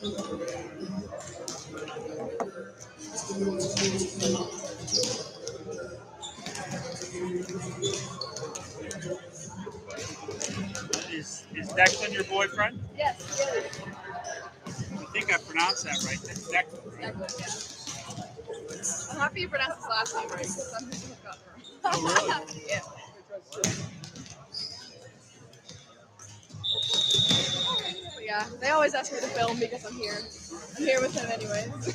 Is Declan your boyfriend? Yes, it is. I think I pronounced that right. That's Declan, right? Declan, yeah. I'm happy you pronounced his last name right because some people have gotten it wrong. Oh, really? Yeah. But yeah, they always ask me to film because I'm here. I'm here with him anyways.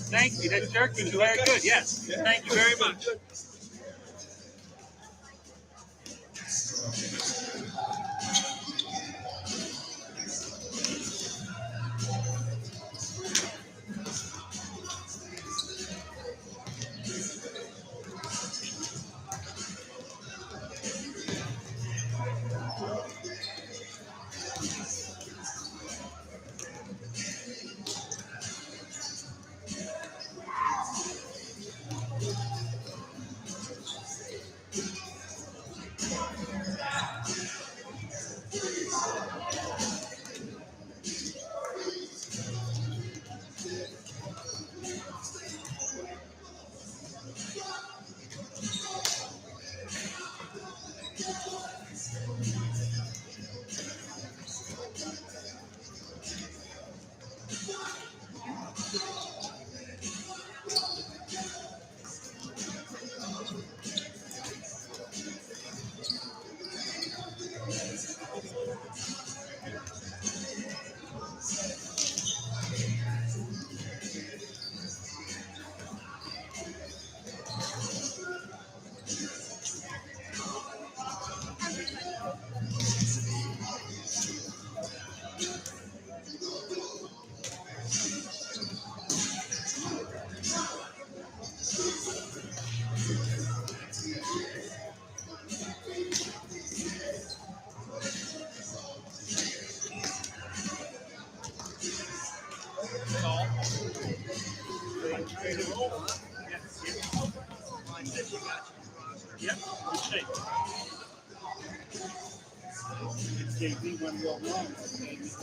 Thank you. That jerky was very good. Yes. Thank you very much. Yep. Good shape. JB when you're wrong. This team is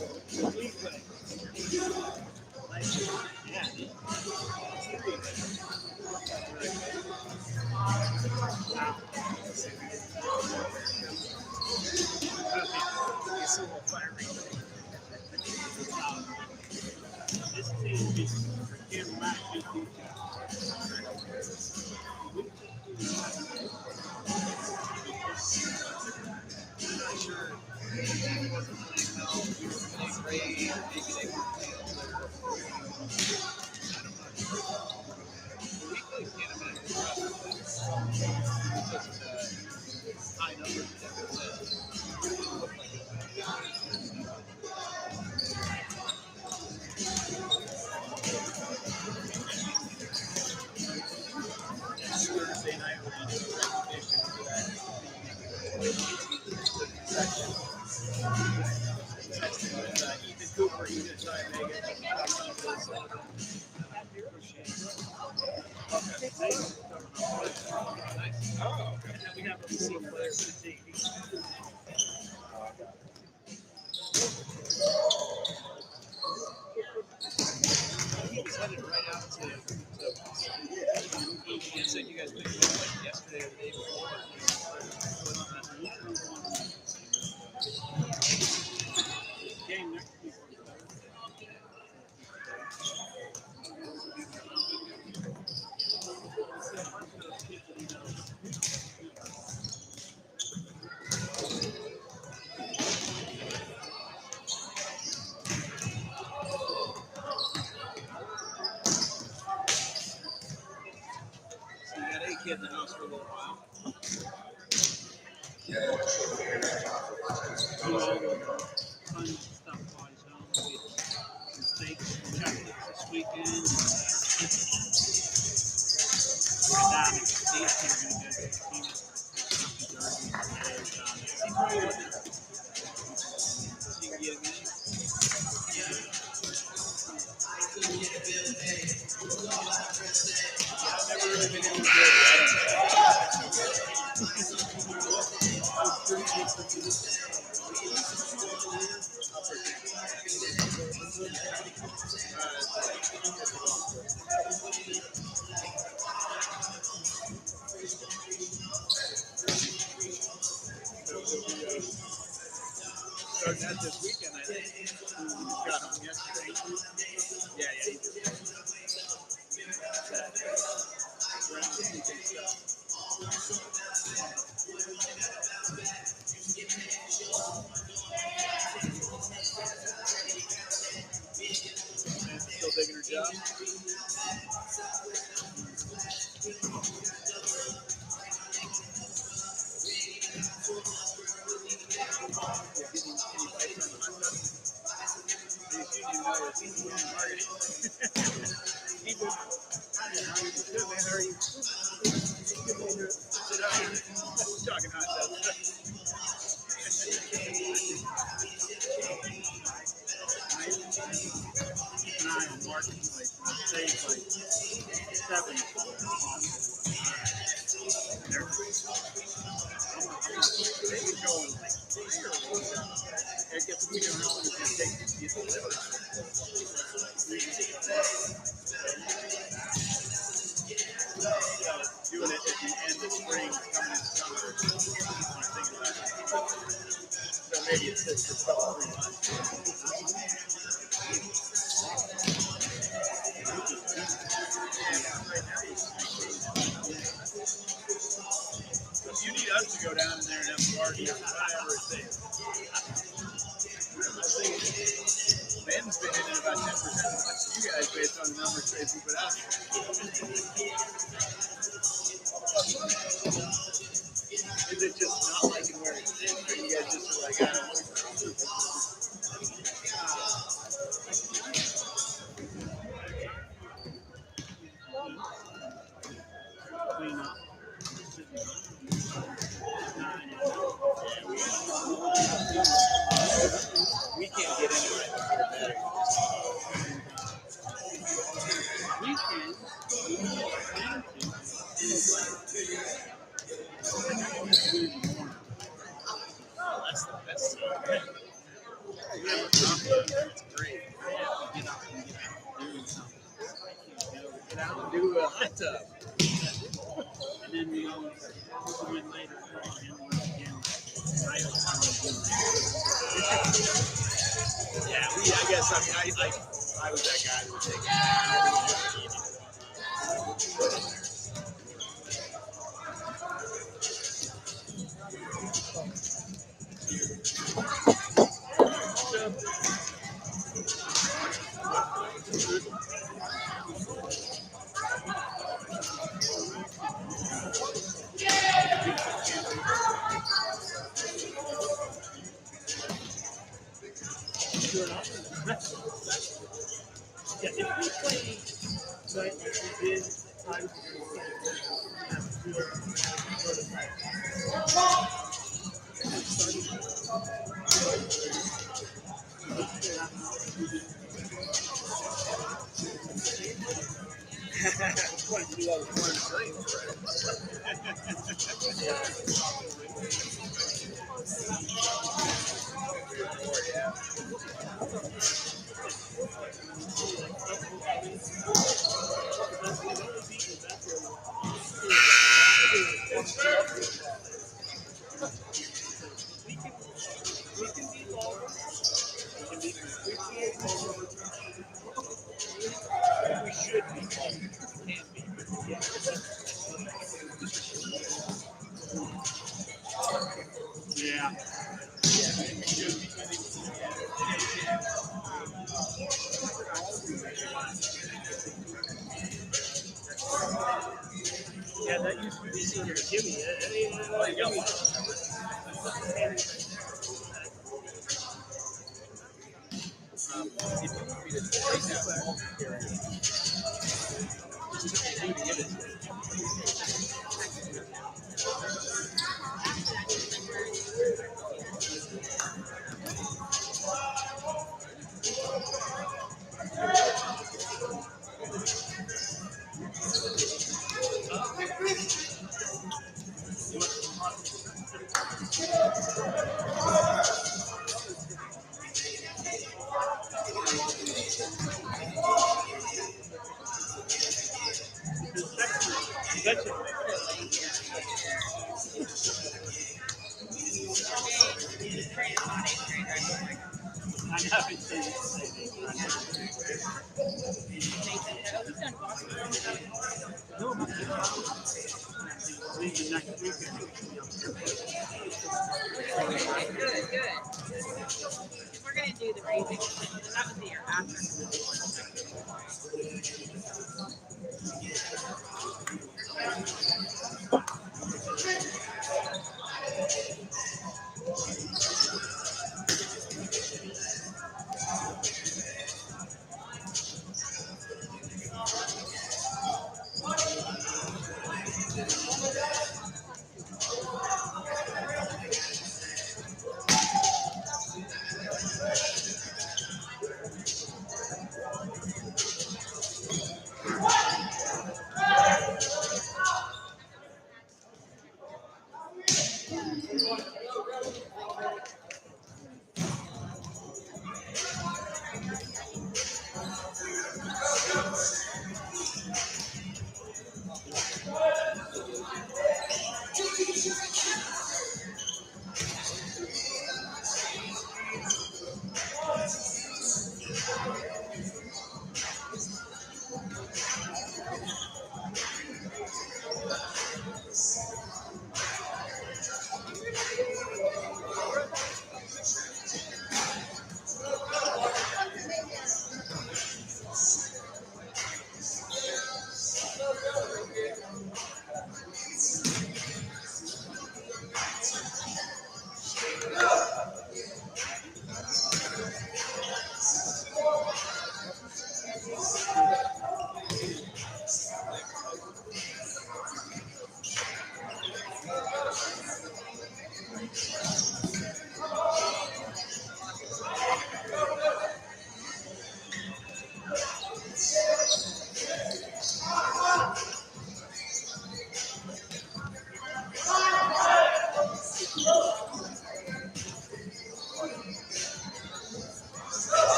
freaking match. In the house for a little while. Fun stuff on his own. Some steaks and chocolates this weekend. Starting that this weekend, I think. He just got home yesterday. Yeah, he just still digging her job. Talking hot stuff. Keep an eye on marketplace. I'd say it's like 7. They were going like 3 or 4. I guess we don't know when it's going to take to get delivered. Doing it at the end of spring, coming into summer. When I think about it. So maybe it's just for 3 months. You need us to go down in there and have a party or whatever it takes. I think Ben's been in at about 10% as much as you guys based on the numbers Tracy put out. Is it just not liking where it is, or you guys just are like, I don't want to clean up? We can't get in it right now. Weekends, we plan to. That's the best time. It's great. Get out and do something. Get out and do a hot tub. And then we go in later on and again. Yeah, I guess I was that guy who would take it. Yeah, if we play tonight like we did times yeah. Yeah, that used to be sort of a gimme. If you want me to take that ball carrier, you need to give it to me. Betcha. I know it's no, my leaving next weekend. Good, good. We're gonna do the raising. That was the year after.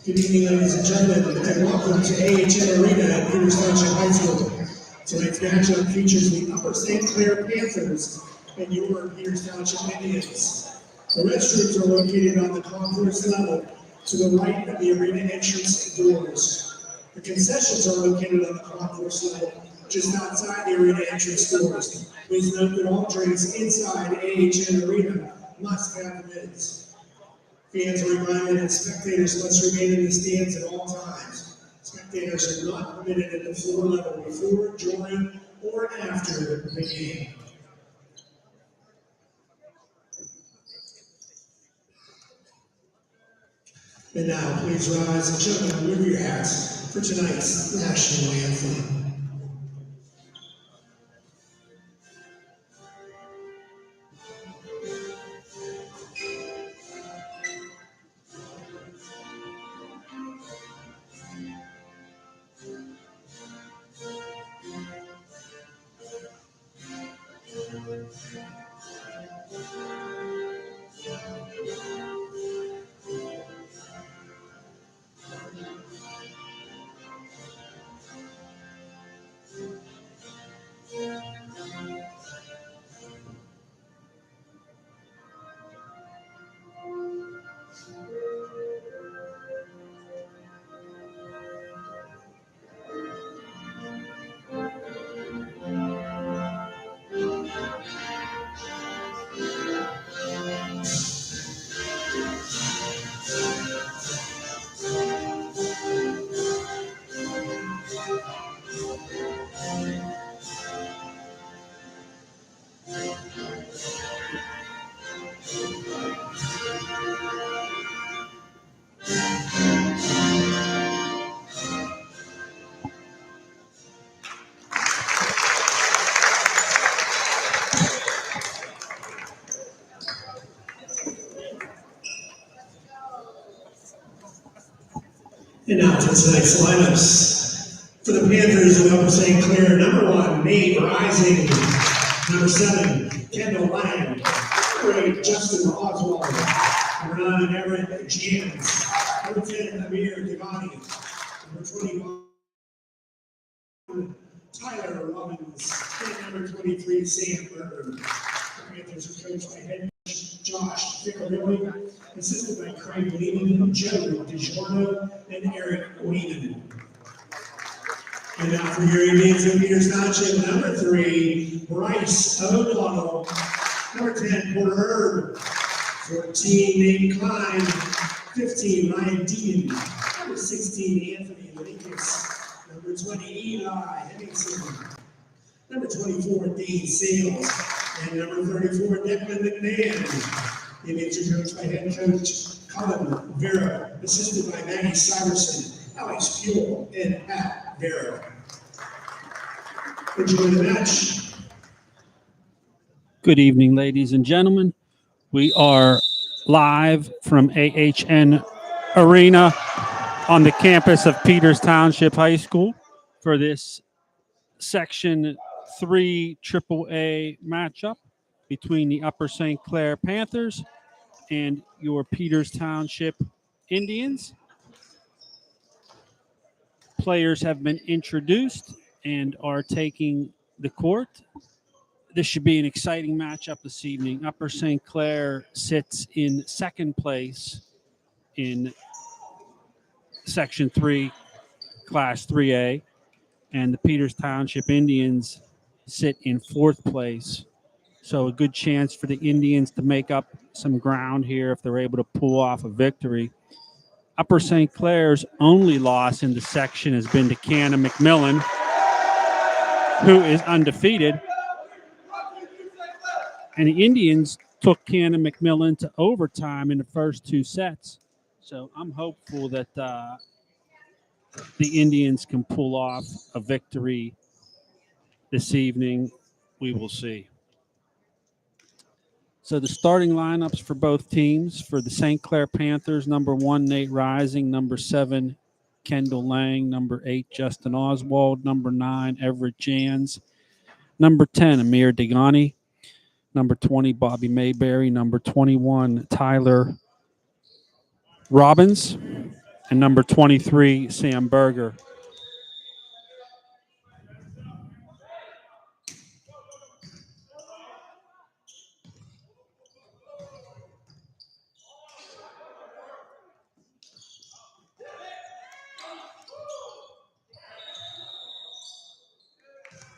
Good evening, ladies and gentlemen, and welcome to AHM Arena at Peters Township High School. Tonight's matchup features the Upper St. Clair Panthers and your Peters Township Indians. The restrooms are located on the concourse level to the right of the arena entrance doors. The concessions are located on the concourse level just outside the arena entrance doors. Please note that all drinks inside AHM Arena must have lids. Fans are reminded that spectators must remain in the stands at all times. Spectators are not permitted at the floor level before, during, or after the game. And now, please rise and gentlemen, with your hats for tonight's national anthem. And now to tonight's lineups. For the Panthers of Upper St. Clair, number 1, Nate Rising. Number 7, Kendall Lang. Number 8, Justin Oswald. Number 9, Everett Jans. Number 10, Amir Devani. Number 21, Tyler Robbins. And number 23, Sam Berger. The Panthers are coached by head coach Josh Ficcarelli, assisted by Craig Lehman, Joe DiGiorno, and Eric Weenan. And now for your Indians of Peters Township, number 3, Bryce O'Donnell. Number 10, Porter Herb. 14, Nate Klein. 15, Ryan Dean. Number 16, Anthony Linkus. Number 20, Eli Henningsen. Number 24, Dean Sales. And number 34, Declan McMahon. The Indians are coached by head coach Colin Vera, assisted by Maggie Syverson, Alex Buell, and Pat Vera. Enjoy the match. Good evening, ladies and gentlemen. We are live from AHN Arena on the campus of Peters Township High School for this Section 3 AAA matchup between the Upper St. Clair Panthers and your Peters Township Indians. Players have been introduced and are taking the court. This should be an exciting matchup this evening. Upper St. Clair sits in second place in Section 3, Class 3A, and the Peters Township Indians sit in fourth place. So a good chance for the Indians to make up some ground here if they're able to pull off a victory. Upper St. Clair's only loss in the section has been to Canna McMillan, who is undefeated. And the Indians took Canna McMillan to overtime in the first two sets. So I'm hopeful that the Indians can pull off a victory this evening. We will see. So the starting lineups for both teams: for the St. Clair Panthers, number 1, Nate Rising; number 7, Kendall Lang; number 8, Justin Oswald; number 9, Everett Jans; number 10, Amir Degani; number 20, Bobby Mayberry; number 21, Tyler Robbins; and number 23, Sam Berger.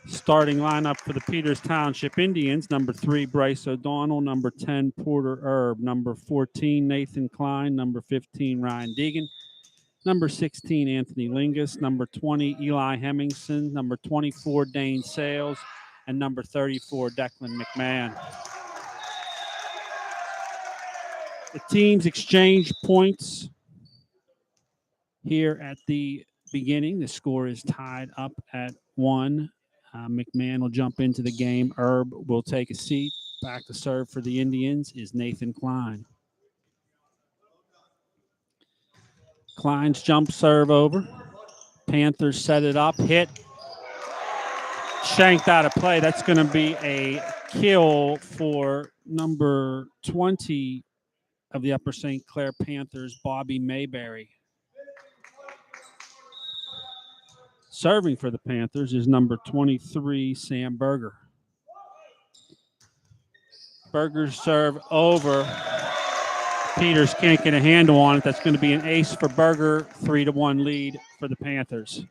Starting lineup for the Peters Township Indians: number 3, Bryce O'Donnell; number 10, Porter Erb; number 14, Nathan Klein; number 15, Ryan Deegan; number 16, Anthony Lingus; number 20, Eli Hemmingson; number 24, Dane Sales; and number 34, Declan McMahon. The teams exchange points here at the beginning. The score is tied up at 1. McMahon will jump into the game. Erb will take a seat. Back to serve for the Indians is Nathan Klein. Klein's jump serve over. Panthers set it up. Hit. Shanked out of play. That's going to be a kill for number 20 of the Upper St. Clair Panthers, Bobby Mayberry. Serving for the Panthers is number 23, Sam Berger. Berger's serve over. Peters can't get a handle on it. That's going to be an ace for Berger. 3-1 lead for the Panthers.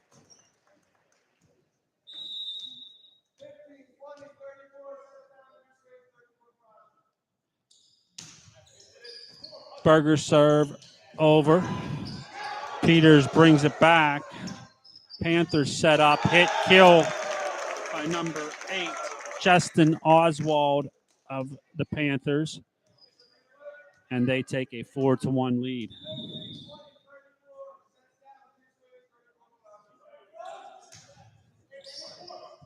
Berger's serve over. Peters brings it back. Panthers set up, hit, kill by number 8, Justin Oswald of the Panthers. And they take a 4-1 lead.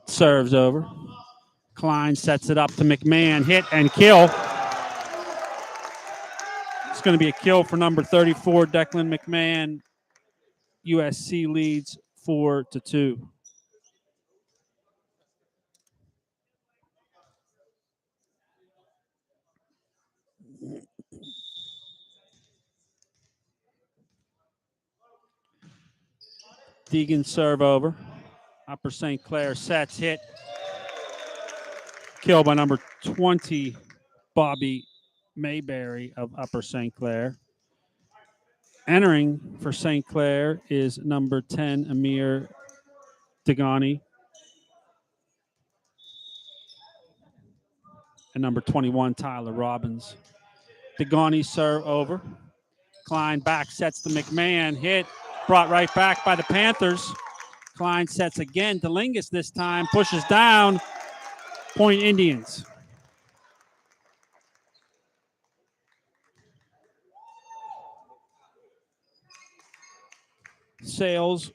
Serves over. Klein sets it up to McMahon, hit and kill. It's going to be a kill for number 34, Declan McMahon. USC leads 4-2. Deegan serve over. Upper St. Clair sets, hit. Kill by number 20, Bobby Mayberry of Upper St. Clair. Entering for St. Clair is number 10, Amir Degani. And number 21, Tyler Robbins. Degani serve over. Klein back sets the McMahon, hit. brought right back by the Panthers. Klein sets again to Lingus this time, pushes down. Point Indians. Sales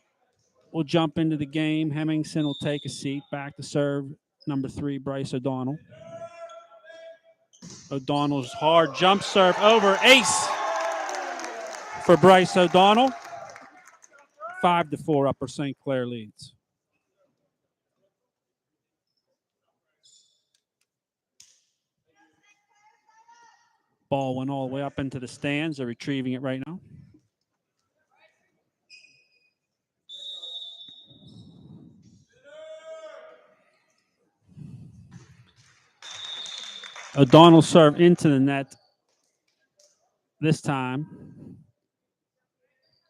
will jump into the game. Hemmingson will take a seat. Back to serve number 3, Bryce O'Donnell. O'Donnell's hard jump serve over. Ace for Bryce O'Donnell. 5-4, Upper St. Clair leads. Ball went all the way up into the stands. They're retrieving it right now. O'Donnell serve into the net this time.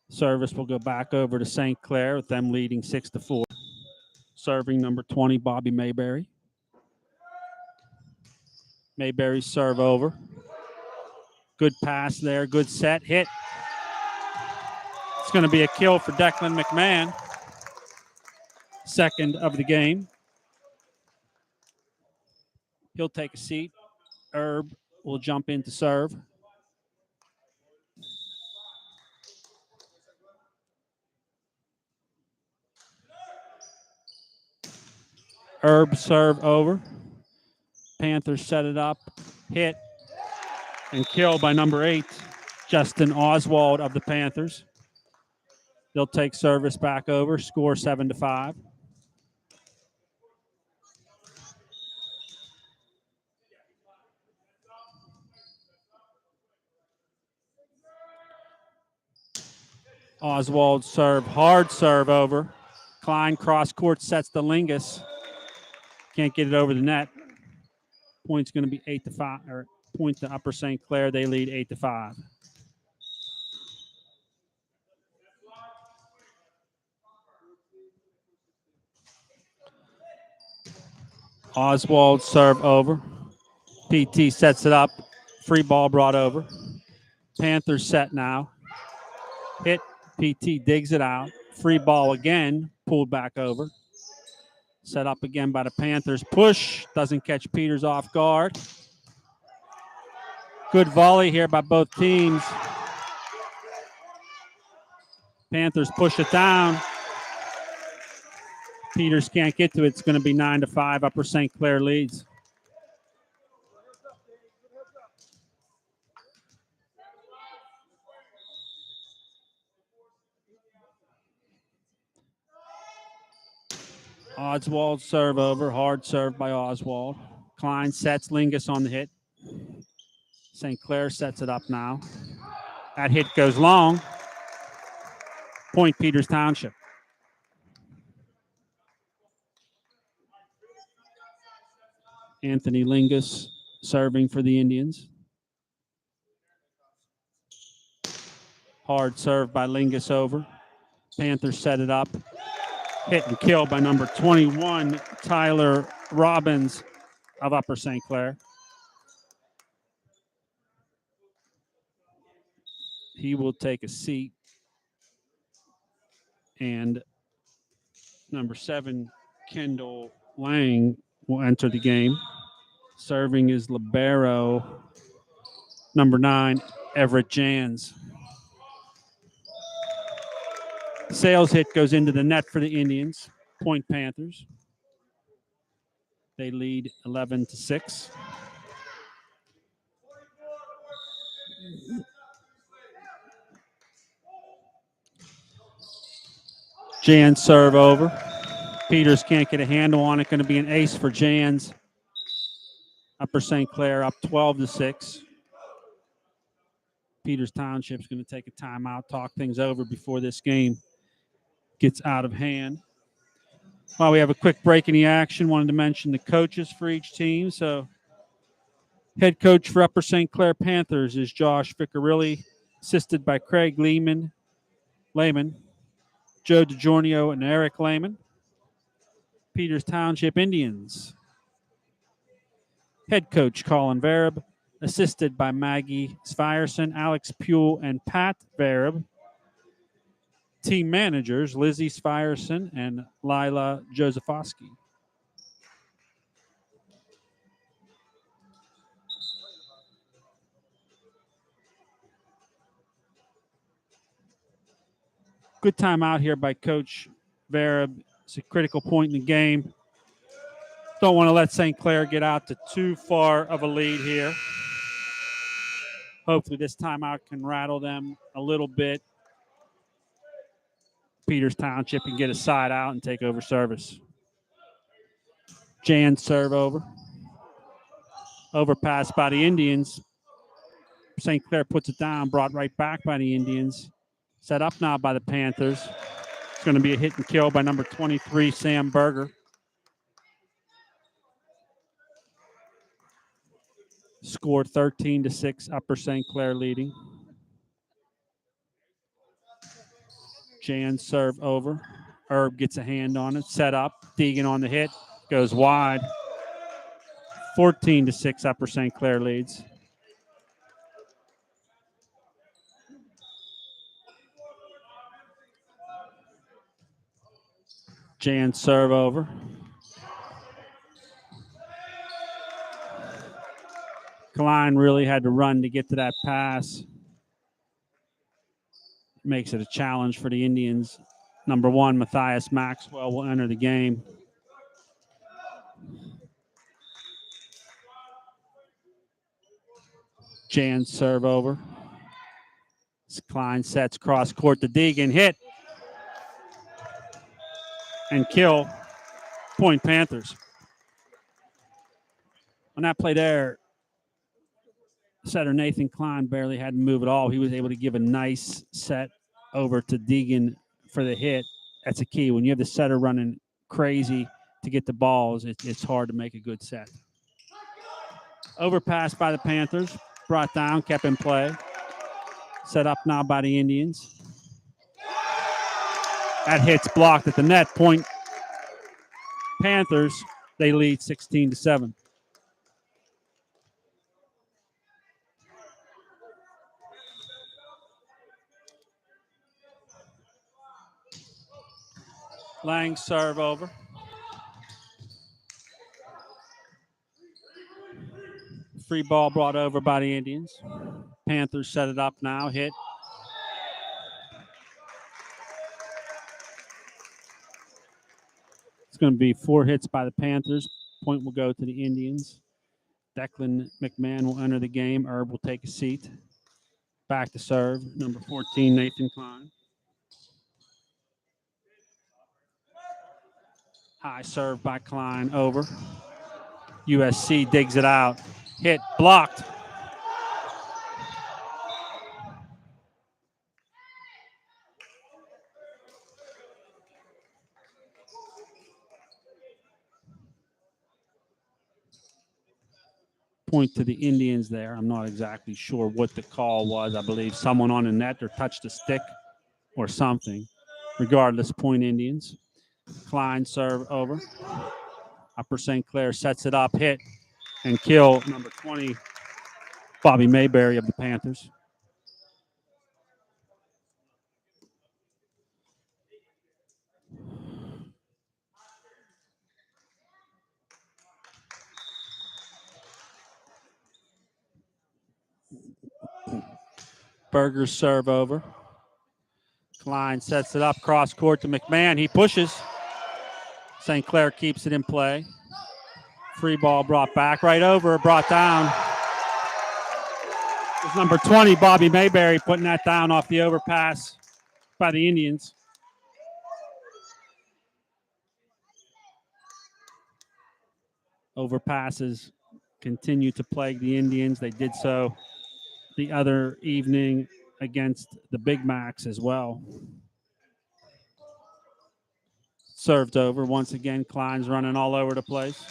Service will go back over to St. Clair with them leading 6-4. Serving number 20, Bobby Mayberry. Mayberry's serve over. Good pass there, good set, hit. It's going to be a kill for Declan McMahon. Second of the game. He'll take a seat. Herb will jump in to serve. Herb serve over. Panthers set it up, hit, and kill by number 8, Justin Oswald of the Panthers. They'll take service back over, score 7-5. Oswald serve, hard serve over. Klein cross court sets the Lingus. Can't get it over the net. Point's going to be 8-5, or point to Upper St. Clair. They lead 8-5. Oswald serve over. PT sets it up. Free ball brought over. Panthers set now. Hit. PT digs it out. Free ball again. Pulled back over. Set up again by the Panthers. Push. Doesn't catch Peters off guard. Good volley here by both teams. Panthers push it down. Peters can't get to it. It's going to be 9-5. Upper St. Clair leads. Oswald serve over. Hard serve by Oswald. Klein sets Lingus on the hit. St. Clair sets it up now. That hit goes long. Point Peters Township. Anthony Lingus serving for the Indians. Hard serve by Lingus over. Panthers set it up. Hit and kill by number 21, Tyler Robbins of Upper St. Clair. He will take a seat. And number 7, Kendall Lang, will enter the game. Serving is libero, number 9, Everett Jans. Sales hit goes into the net for the Indians. Point Panthers. They lead 11-6. Jans serve over. Peters can't get a handle on it. Going to be an ace for Jans. Upper St. Clair up 12-6. Peters Township's going to take a timeout, talk things over before this game gets out of hand. While we have a quick break in the action, wanted to mention the coaches for each team. So head coach for Upper St. Clair Panthers is Josh Ficcarilli, assisted by Craig Lehman, Joe DiGiorno, and Eric Lehman. Peters Township Indians. Head coach Colin Vereb, assisted by Maggie Svierson, Alex Puel, and Pat Vereb. Team managers, Lizzie Svierson and Lila Josefowski. Good timeout here by Coach Vereb. It's a critical point in the game. Don't want to let St. Clair get out to too far of a lead here. Hopefully this timeout can rattle them a little bit. Peters Township can get a side out and take over service. Jan serve over. Overpass by the Indians. St. Clair puts it down, brought right back by the Indians. Set up now by the Panthers. It's going to be a hit and kill by number 23, Sam Berger. Scored 13-6, Upper St. Clair leading. Jan serve over. Herb gets a hand on it. Set up. Deegan on the hit. Goes wide. 14-6, Upper St. Clair leads. Jan serve over. Klein really had to run to get to that pass. Makes it a challenge for the Indians. Number 1, Matthias Maxwell will enter the game. Jan serve over. Klein sets cross court to Deegan. Hit. And kill. Point Panthers. On that play there, setter Nathan Klein barely had to move at all. He was able to give a nice set over to Deegan for the hit. That's a key. When you have the setter running crazy to get the balls, it's hard to make a good set. Overpass by the Panthers. Brought down, kept in play. Set up now by the Indians. That hit's blocked at the net. Point Panthers, they lead 16-7. Lang serve over. Free ball brought over by the Indians. Panthers set it up now. Hit. It's going to be 4 hits by the Panthers. Point will go to the Indians. Declan McMahon will enter the game. Herb will take a seat. Back to serve. Number 14, Nathan Klein. High serve by Klein over. USC digs it out. Hit, blocked. Point to the Indians there. I'm not exactly sure what the call was. I believe someone on the net or touched a stick or something. Regardless, point Indians. Klein serve over. Upper St. Clair sets it up, hit, and kill number 20, Bobby Mayberry of the Panthers. Berger serve over. Klein sets it up, cross court to McMahon. He pushes. St. Clair keeps it in play. Free ball brought back, right over, brought down. It's number 20, Bobby Mayberry, putting that down off the overpass by the Indians. Overpasses continue to plague the Indians. They did so the other evening against the Big Macs as well. Served over. Once again, Klein's running all over the place.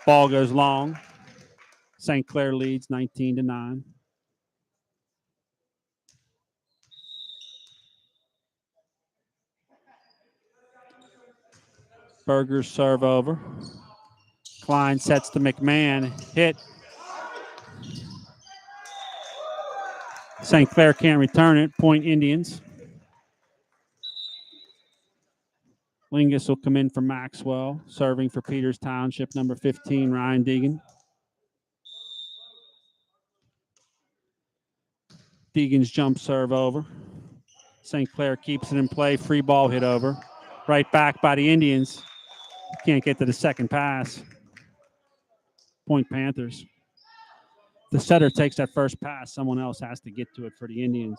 Ball goes long. St. Clair leads 19-9. Berger's serve over. Klein sets to McMahon. Hit. St. Clair can't return it. Point Indians. Lingus will come in for Maxwell, serving for Peters Township, number 15, Ryan Deegan. Deegan's jump serve over. St. Clair keeps it in play. Free ball hit over. Right back by the Indians. Can't get to the second pass. Point Panthers. The setter takes that first pass. Someone else has to get to it for the Indians.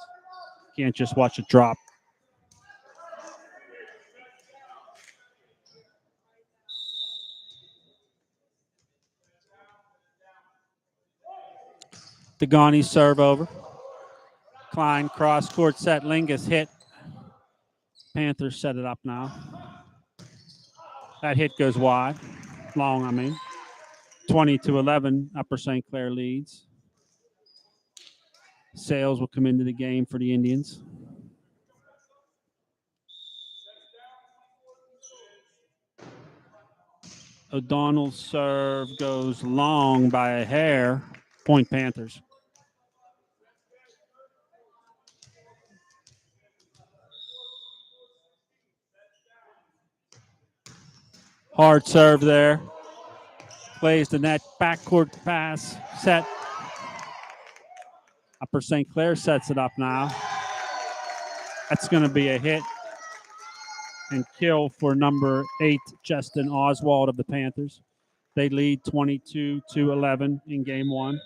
Can't just watch it drop. Degani serve over. Klein cross court set. Lingus hit. Panthers set it up now. That hit goes wide. Long, I mean. 20-11. Upper St. Clair leads. Sales will come into the game for the Indians. O'Donnell's serve goes long by a hair. Point Panthers. Hard serve there. Plays the net. Backcourt pass. Set. Upper St. Clair sets it up now. That's going to be a hit and kill for number 8, Justin Oswald of the Panthers. They lead 22-11 in game 1.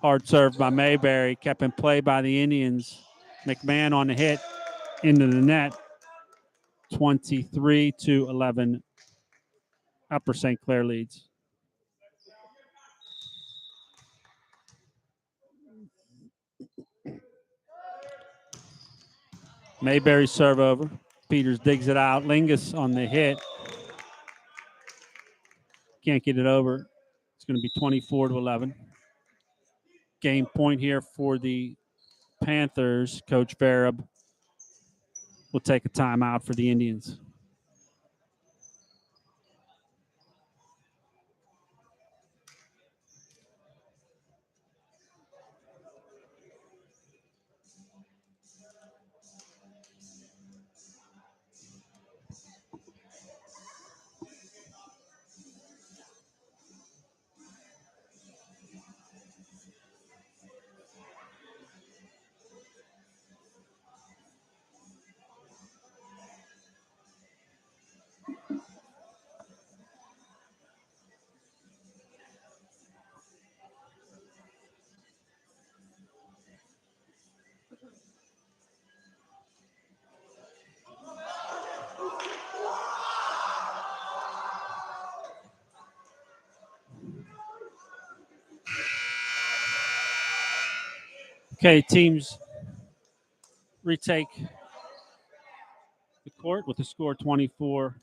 Hard serve by Mayberry, kept in play by the Indians. McMahon on the hit into the net. 23-11. Upper St. Clair leads. Mayberry serve over. Peters digs it out. Lingus on the hit. Can't get it over. It's going to be 24-11. Game point here for the Panthers. Coach Barab will take a timeout for the Indians. Okay, teams retake the court with the score 24,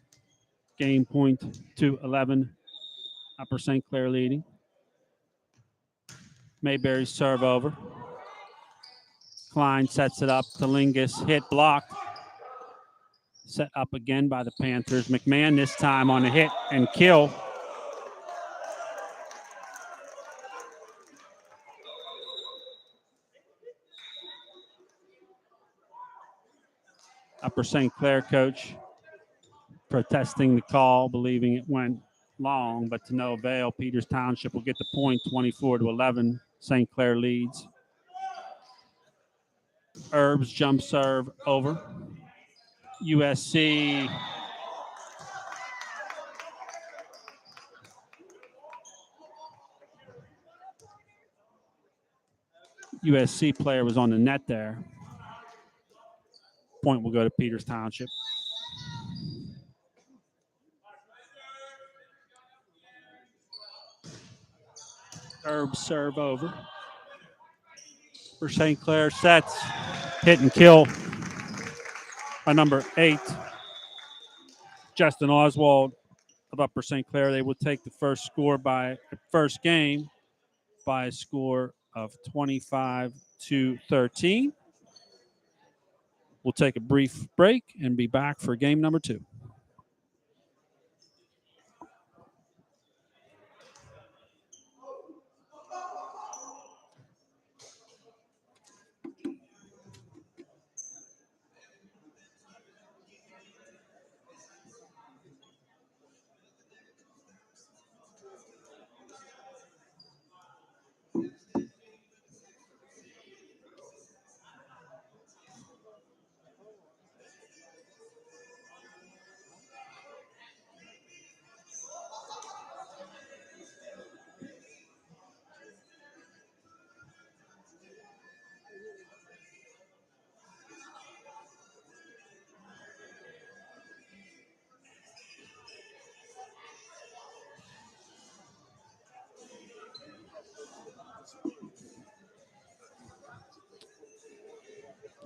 game point to 11. Upper St. Clair leading. Mayberry serve over. Klein sets it up to Lingus. Hit blocked. Set up again by the Panthers. McMahon this time on the hit and kill. Upper St. Clair coach protesting the call, believing it went long, but to no avail. Peters Township will get the point, 24-11. St. Clair leads. Herb's jump serve over. USC player was on the net there. Point will go to Peters Township. Herb serve over. For St. Clair sets. Hit and kill by number 8, Justin Oswald of Upper St. Clair. They will take the first game by a score of 25-13. We'll take a brief break and be back for game number 2.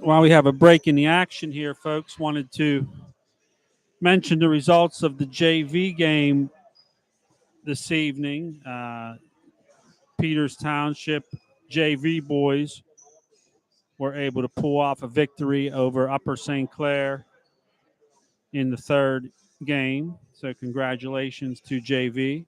While we have a break in the action here, folks, wanted to mention the results of the JV game this evening. Peters Township JV boys were able to pull off a victory over Upper St. Clair in the third game. So congratulations to JV.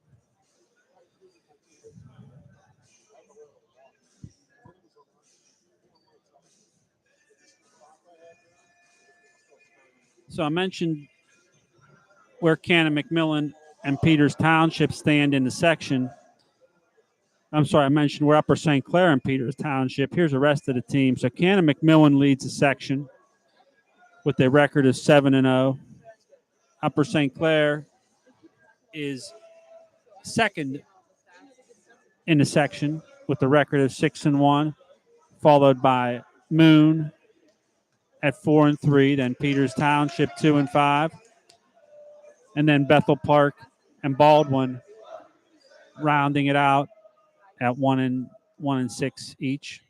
So I mentioned where Cannon McMillan and Peters Township stand in the section. I'm sorry, I mentioned where Upper St. Clair and Peters Township. Here's the rest of the team. So Cannon McMillan leads the section with a record of 7-0. Upper St. Clair is second in the section with a record of 6-1, followed by Moon at 4-3, then Peters Township 2-5, and then Bethel Park and Baldwin rounding it out at 1-6 each.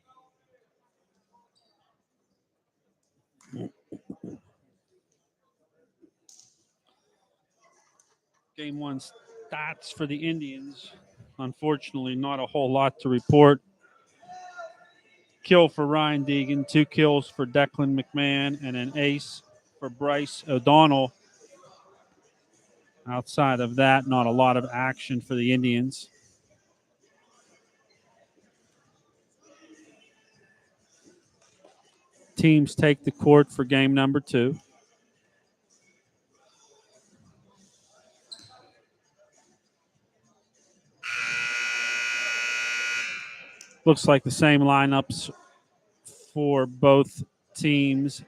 Game one stats for the Indians. Unfortunately, not a whole lot to report. Kill for Ryan Deegan, 2 kills for Declan McMahon, and an ace for Bryce O'Donnell. Outside of that, not a lot of action for the Indians. Teams take the court for game number 2. Looks like the same lineups for both teams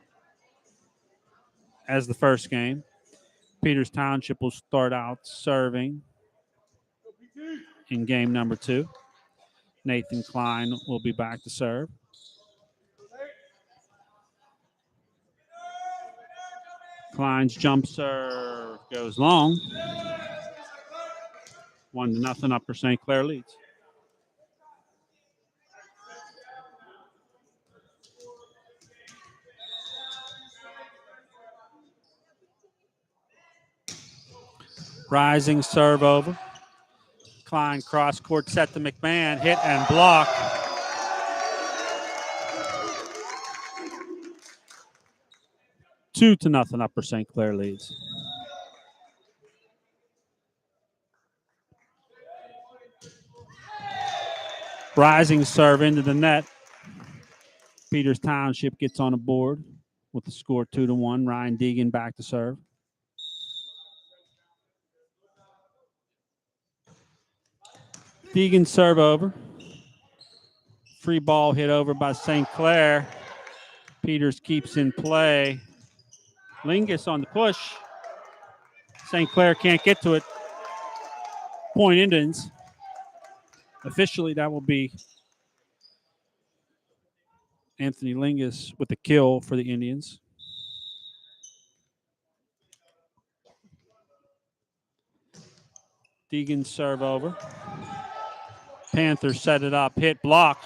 as the first game. Peters Township will start out serving in game number 2. Nathan Klein will be back to serve. Klein's jump serve goes long. 1-0 Upper St. Clair leads. Rising serve over. Klein cross court set to McMahon. Hit and block. 2-0 Upper St. Clair leads. Rising serve into the net. Peters Township gets on the board with the score 2-1. Ryan Deegan back to serve. Deegan serve over. Free ball hit over by St. Clair. Peters keeps in play. Lingus on the push. St. Clair can't get to it. Point Indians. Officially, that will be Anthony Lingus with the kill for the Indians. Deegan serve over. Panthers set it up. Hit, block.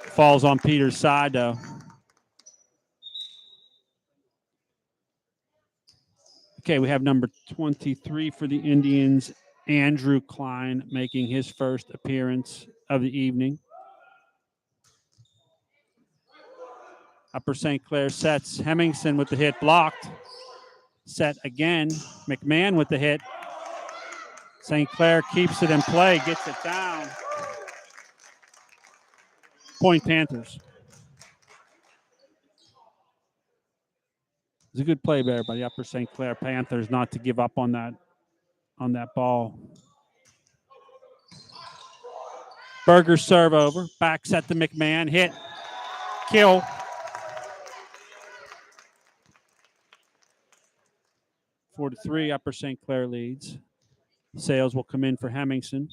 Falls on Peters' side, though. Okay, we have number 23 for the Indians, Andrew Klein, making his first appearance of the evening. Upper St. Clair sets. Hemmingson with the hit, blocked. Set again. McMahon with the hit. St. Clair keeps it in play, gets it down. Point Panthers. It's a good play there by the Upper St. Clair Panthers not to give up on that ball. Berger serve over. Back set to McMahon. Hit. Kill. 4-3, Upper St. Clair leads. Sales will come in for Hemmingson.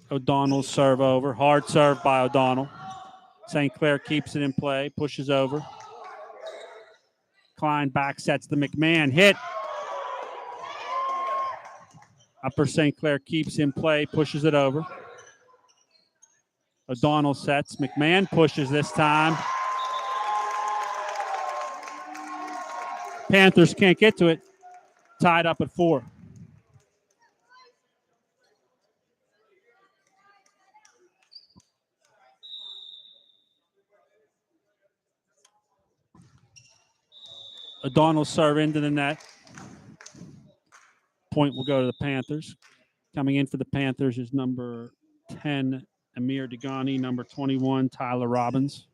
O'Donnell's serve over. Hard serve by O'Donnell. St. Clair keeps it in play, pushes over. Klein back sets the McMahon. Hit. Upper St. Clair keeps in play, pushes it over. O'Donnell sets. McMahon pushes this time. Panthers can't get to it. Tied up at 4. O'Donnell serve into the net. Point will go to the Panthers. Coming in for the Panthers is number 10, Amir Degani, number 21, Tyler Robbins.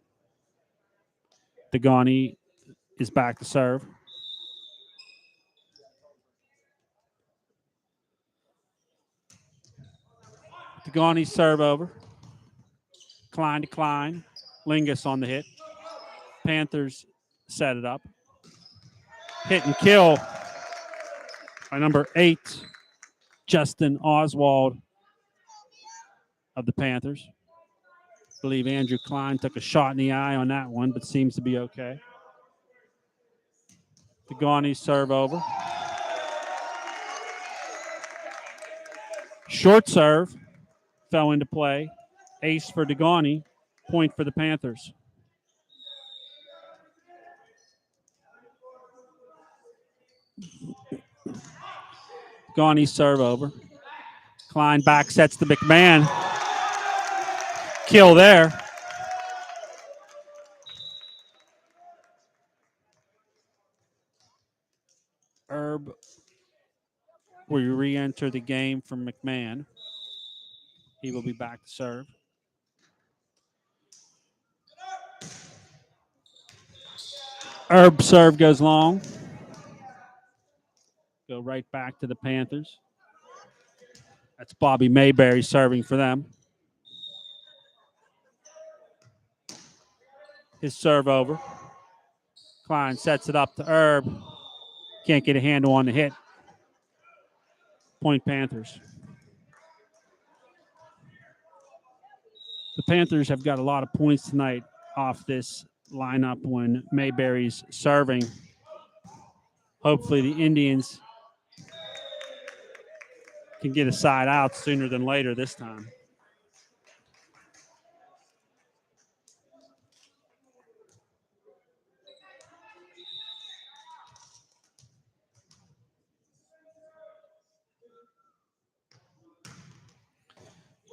Degani is back to serve. Degani serve over. Klein to Klein. Lingus on the hit. Panthers set it up. Hit and kill by number 8, Justin Oswald of the Panthers. I believe Andrew Klein took a shot in the eye on that one, but seems to be okay. Degani serve over. Short serve fell into play. Ace for Degani. Point for the Panthers. Degani serve over. Klein back sets to McMahon. Kill there. Herb will re-enter the game from McMahon. He will be back to serve. Herb serve goes long. Go right back to the Panthers. That's Bobby Mayberry serving for them. His serve over. Klein sets it up to Herb. Can't get a handle on the hit. Point Panthers. The Panthers have got a lot of points tonight off this lineup when Mayberry's serving. Hopefully the Indians can get a side out sooner than later this time.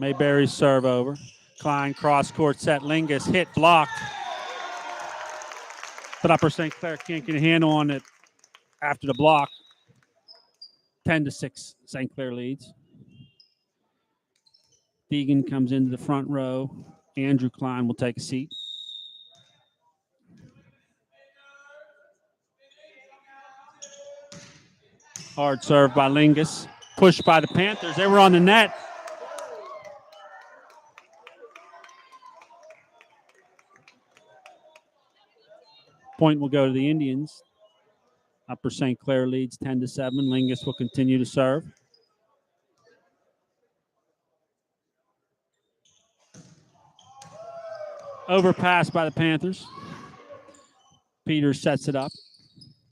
Mayberry's serve over. Klein cross court set. Lingus hit blocked. But Upper St. Clair can't get a handle on it after the block. 10-6, St. Clair leads. Deegan comes into the front row. Andrew Klein will take a seat. Hard serve by Lingus. Pushed by the Panthers. They were on the net. Point will go to the Indians. Upper St. Clair leads 10-7. Lingus will continue to serve. Overpass by the Panthers. Peters sets it up.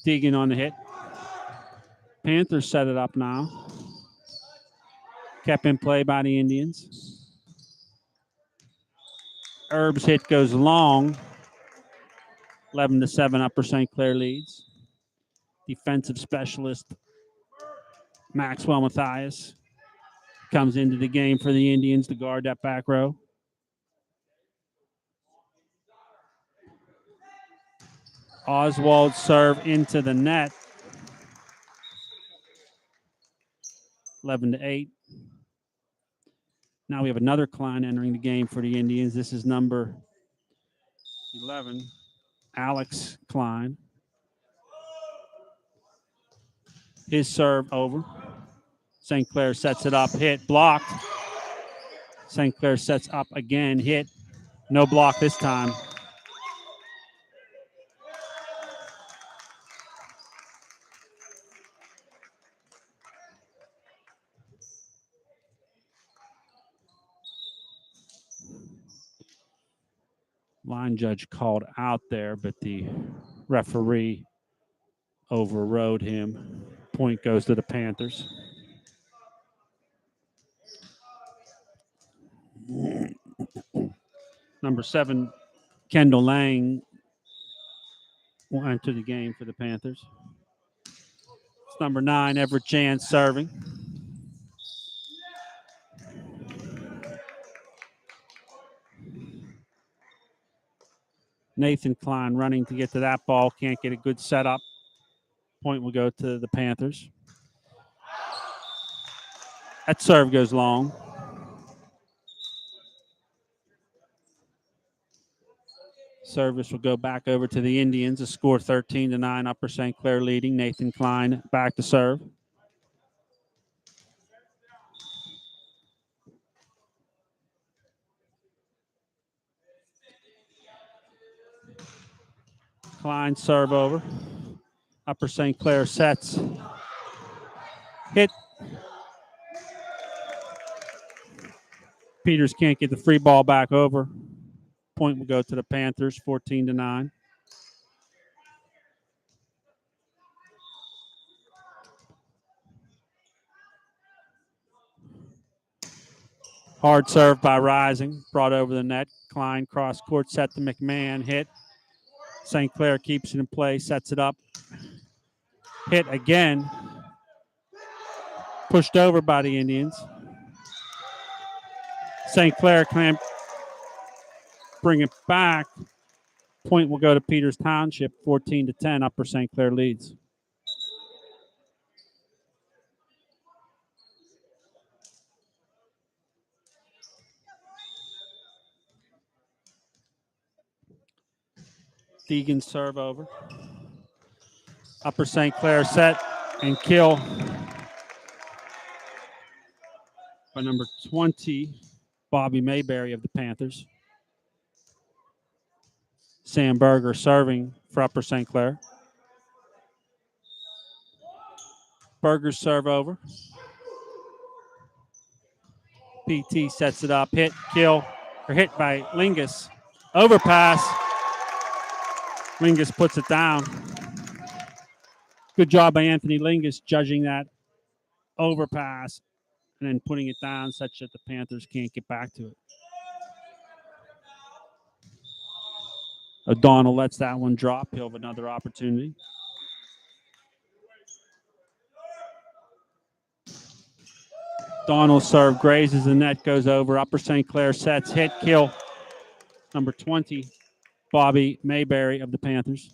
Deegan on the hit. Panthers set it up now. Kept in play by the Indians. Herb's hit goes long. 11-7, Upper St. Clair leads. Defensive specialist Maxwell Mathias comes into the game for the Indians to guard that back row. Oswald serve into the net. 11-8. Now we have another Klein entering the game for the Indians. This is number 11, Alex Klein. His serve over. St. Clair sets it up, hit, blocked. St. Clair sets up again, hit. No block this time. Line judge called out there, but the referee overrode him. Point goes to the Panthers. Number 7, Kendall Lang, will enter the game for the Panthers. It's number 9, Everett Jans serving. Nathan Klein running to get to that ball. Can't get a good setup. Point will go to the Panthers. That serve goes long. Service will go back over to the Indians. A score 13-9. Upper St. Clair leading. Nathan Klein back to serve. Klein serve over. Upper St. Clair sets. Hit. Peters can't get the free ball back over. Point will go to the Panthers, 14-9. Hard serve by Rising. Brought over the net. Klein cross court set to McMahon. Hit. St. Clair keeps it in play. Sets it up. Hit again. Pushed over by the Indians. St. Clair can't bring it back. Point will go to Peters Township, 14-10. Upper St. Clair leads. Deegan serve over. Upper St. Clair set and kill by number 20, Bobby Mayberry of the Panthers. Sam Berger serving for Upper St. Clair. Berger's serve over. PT sets it up. Hit, kill, or hit by Lingus. Overpass. Lingus puts it down. Good job by Anthony Lingus judging that overpass and then putting it down such that the Panthers can't get back to it. O'Donnell lets that one drop. He'll have another opportunity. O'Donnell serve grazes the net, goes over. Upper St. Clair sets, hit, kill. Number 20, Bobby Mayberry of the Panthers.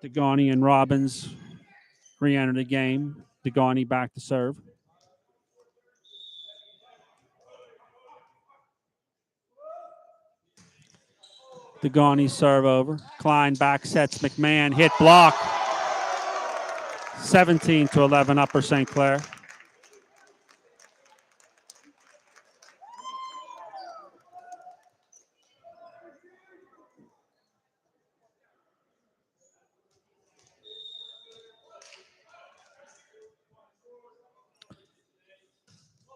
Degani and Robbins re-enter the game. Degani back to serve. Degani serve over. Klein back sets McMahon. Hit, block. 17-11 Upper St. Clair.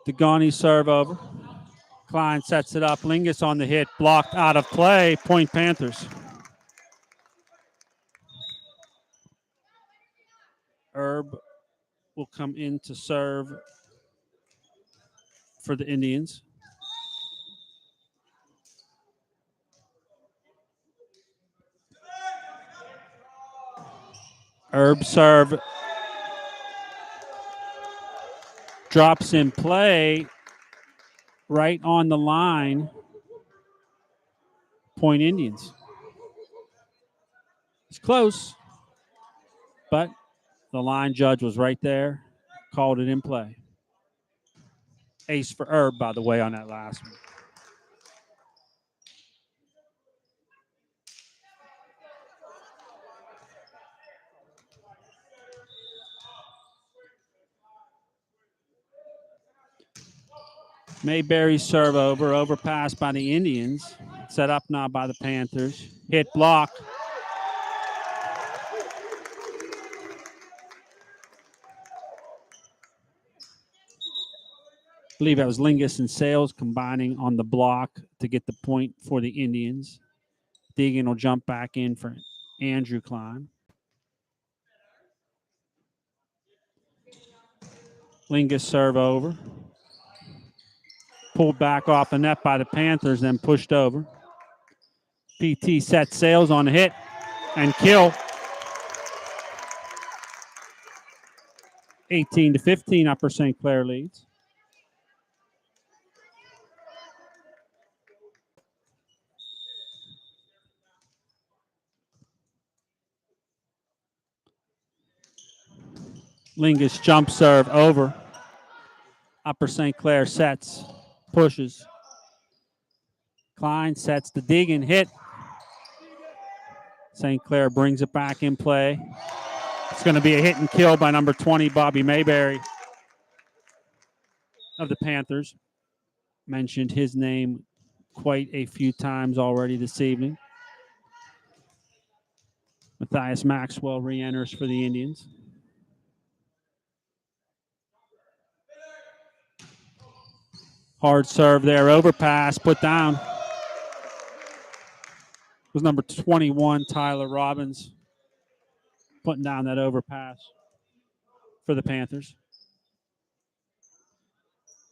Degani serve over. Klein sets it up. Lingus on the hit. Blocked out of play. Point Panthers. Herb will come in to serve for the Indians. Herb serve. Drops in play. Right on the line. Point Indians. It's close, but the line judge was right there. Called it in play. Ace for Herb, by the way, on that last one. Mayberry serve over. Overpass by the Indians. Set up now by the Panthers. Hit, block. I believe that was Lingus and Sales combining on the block to get the point for the Indians. Deegan will jump back in for Andrew Klein. Lingus serve over. pulled back off the net by the Panthers, then pushed over. PT set sails on the hit and kill. 18-15, Upper St. Clair leads. Lingus jump serve over. Upper St. Clair sets, pushes. Klein sets the dig and hit. St. Clair brings it back in play. It's going to be a hit and kill by number 20, Bobby Mayberry of the Panthers. Mentioned his name quite a few times already this evening. Matthias Maxwell re-enters for the Indians. Hard serve there, overpass, put down. It was number 21, Tyler Robbins, putting down that overpass for the Panthers.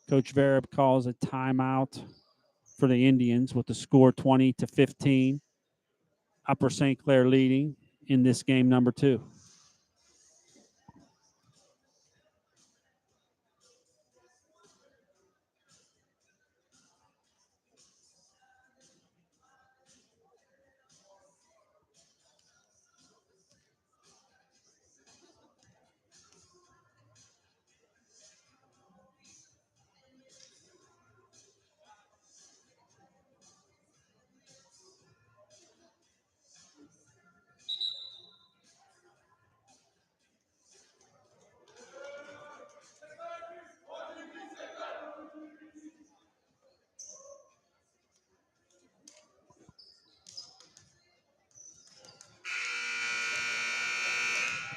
Coach Vereb calls a timeout for the Indians with the score 20-15. Upper St. Clair leading in this game number 2.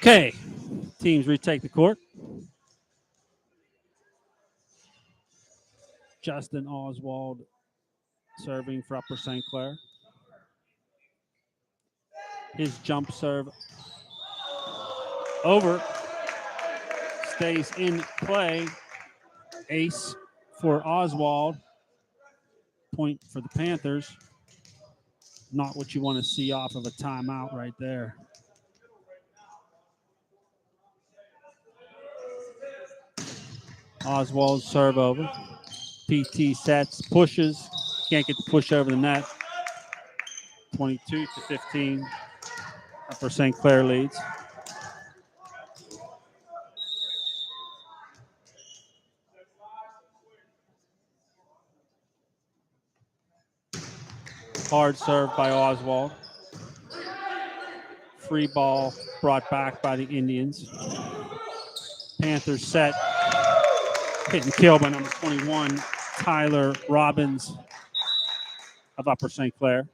Okay, teams retake the court. Justin Oswald serving for Upper St. Clair. His jump serve over, stays in play. Ace for Oswald. Point for the Panthers. Not what you want to see off of a timeout right there. Oswald serve over. PT sets, pushes. Can't get the push over the net. 22-15. Upper St. Clair leads. Hard serve by Oswald. Free ball brought back by the Indians. Panthers set. Hit and kill by number 21, Tyler Robbins of Upper St. Clair.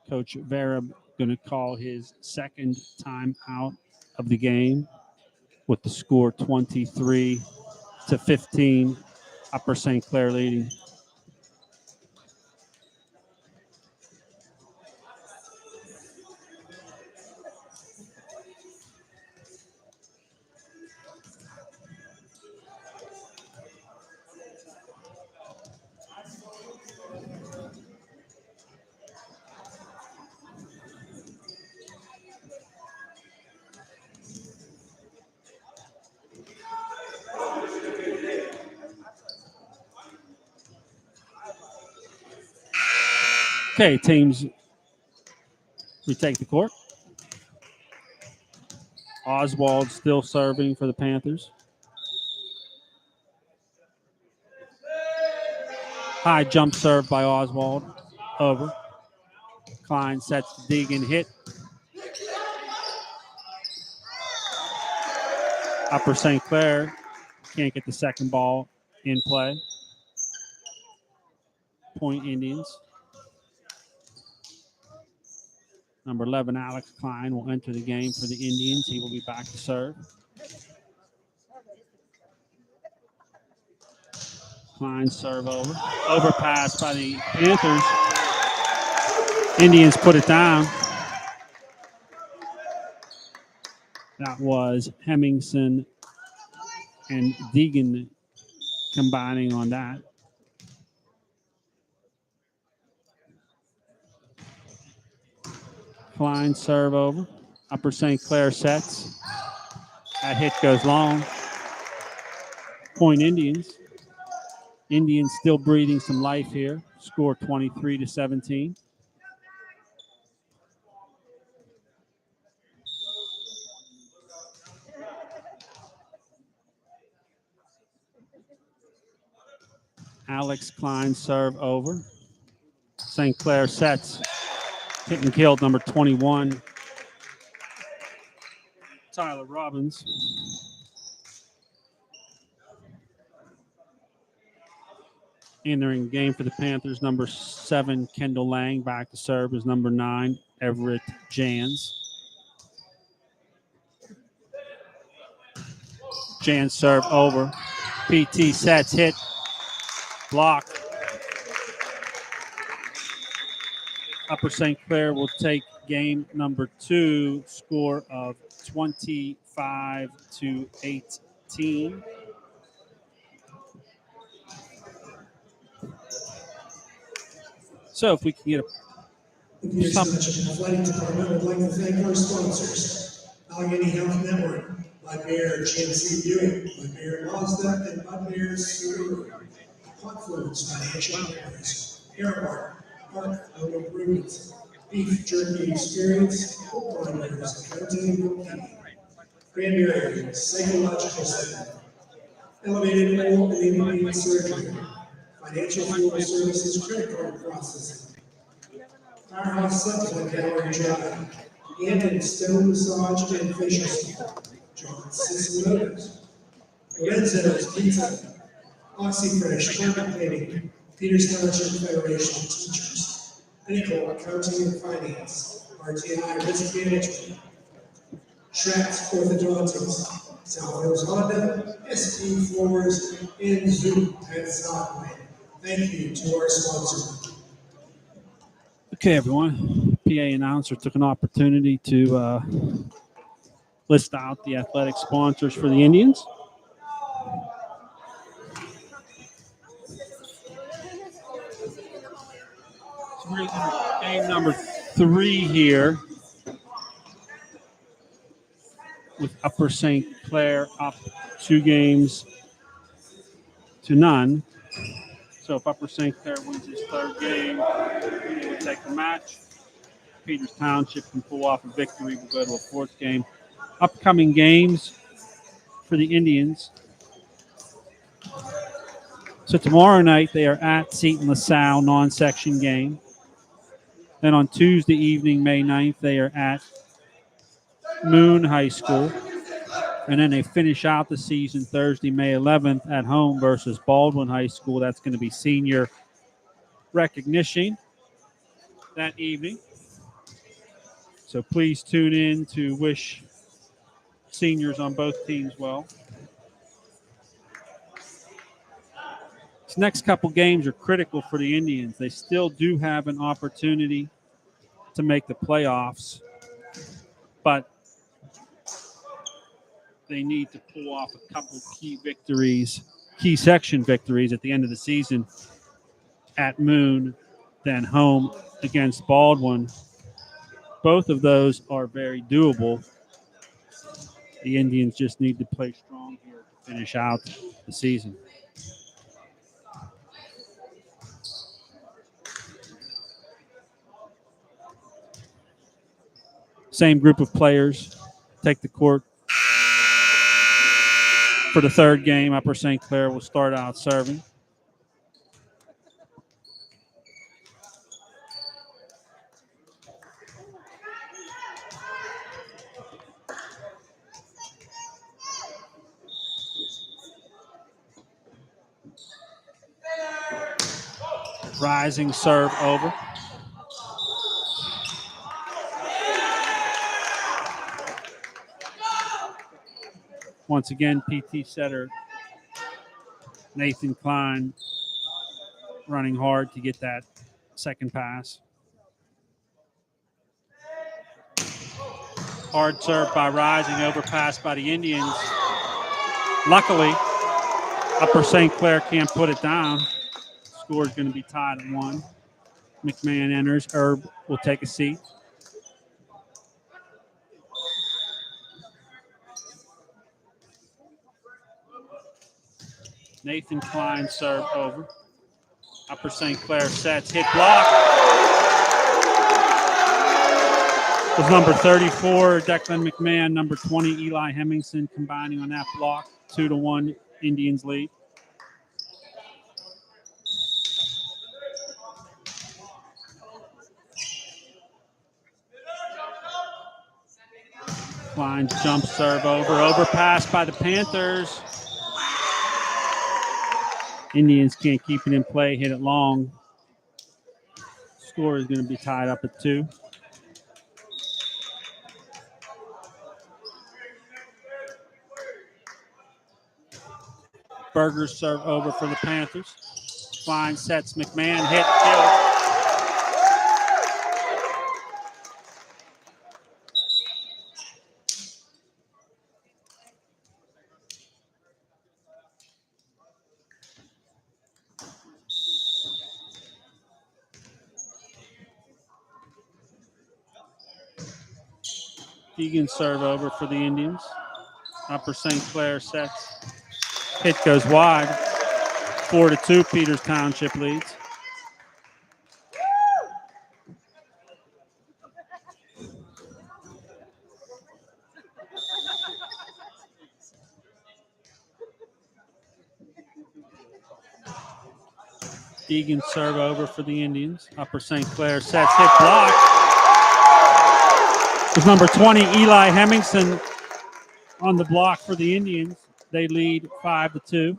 Coach Vereb going to call his second time out of the game with the score 23-15. Upper St. Clair leading. Okay, teams retake the court. Oswald still serving for the Panthers. High jump serve by Oswald. Over. Klein sets the dig and hit. Upper St. Clair can't get the second ball in play. Point Indians. Number 11, Alex Klein, will enter the game for the Indians. He will be back to serve. Klein serve over. Overpass by the Panthers. Indians put it down. That was Hemmingson and Deegan combining on that. Klein serve over. Upper St. Clair sets. That hit goes long. Point Indians. Indians still breathing some life here. Score 23-17. Alex Klein serve over. St. Clair sets. Hit and killed number 21. Tyler Robbins. Entering game for the Panthers, number 7, Kendall Lang. Back to serve is number 9, Everett Jans. Jans serve over. PT sets, hit, block. Upper St. Clair will take game number 2, score of 25-18. So if we can get The Peters Township Athletic Department would like to thank our sponsors, Allegheny Health Network, Bud Bear, GMC Viewing, Bud Bear Mazda, and Bud Bear Subaru. Confluence Financial Partners, Airmark, Park Home Improvements, Beef Jerky Experience, Hope Runners, Accounting and Bookkeeping, Cranberry Psychological Center, Elevated Oil and Immediate Surgery, Financial Fuel Services Credit Card Processing, Firehouse Supplement Gallery Drive, and Stone Massage and Facial Spa, John Sisson Motors, Lorenzo's Pizza, OxyFresh Carpet Cleaning, Peters Township Federation of Teachers, Pinnacle Accounting and Finance, RTI Risk Management, Shreps Orthodontics, South Hills Honda, ST Floors, and Zoom at Southway. Thank you to our sponsor. Okay, everyone. PA announcer took an opportunity to list out the athletic sponsors for the Indians. So we're in game number 3 here with Upper St. Clair up 2-0. So if Upper St. Clair wins his 3rd game, he will take the match. Peters Township can pull off a victory. We'll go to a 4th game. Upcoming games for the Indians. So tomorrow night they are at Seton LaSalle non-section game. Then on Tuesday evening, May 9th, they are at Moon High School. And then they finish out the season Thursday, May 11th at home versus Baldwin High School. That's going to be senior recognition that evening. So please tune in to wish seniors on both teams well. These next couple games are critical for the Indians. They still do have an opportunity to make the playoffs, but they need to pull off a couple key victories, key section victories at the end of the season at Moon, then home against Baldwin. Both of those are very doable. The Indians just need to play strong here to finish out the season. Same group of players take the court for the 3rd game. Upper St. Clair will start out serving. Rising serve over. Once again, PT setter Nathan Klein running hard to get that second pass. Hard serve by Rising, overpass by the Indians. Luckily, Upper St. Clair can't put it down. Score is going to be tied at 1. McMahon enters. Herb will take a seat. Nathan Klein serve over. Upper St. Clair sets, hit block. It was number 34, Declan McMahon, number 20, Eli Hemmingson combining on that block. 2-1, Indians lead. Klein jump serve over. Overpass by the Panthers. Indians can't keep it in play, hit it long. Score is going to be tied up at 2. Berger's serve over for the Panthers. Klein sets McMahon, hit, kill. Deegan serve over for the Indians. Upper St. Clair sets. Hit goes wide. 4-2, Peters Township leads. Deegan serve over for the Indians. Upper St. Clair sets, hit block. It was number 20, Eli Hemmingson on the block for the Indians. They lead 5-2.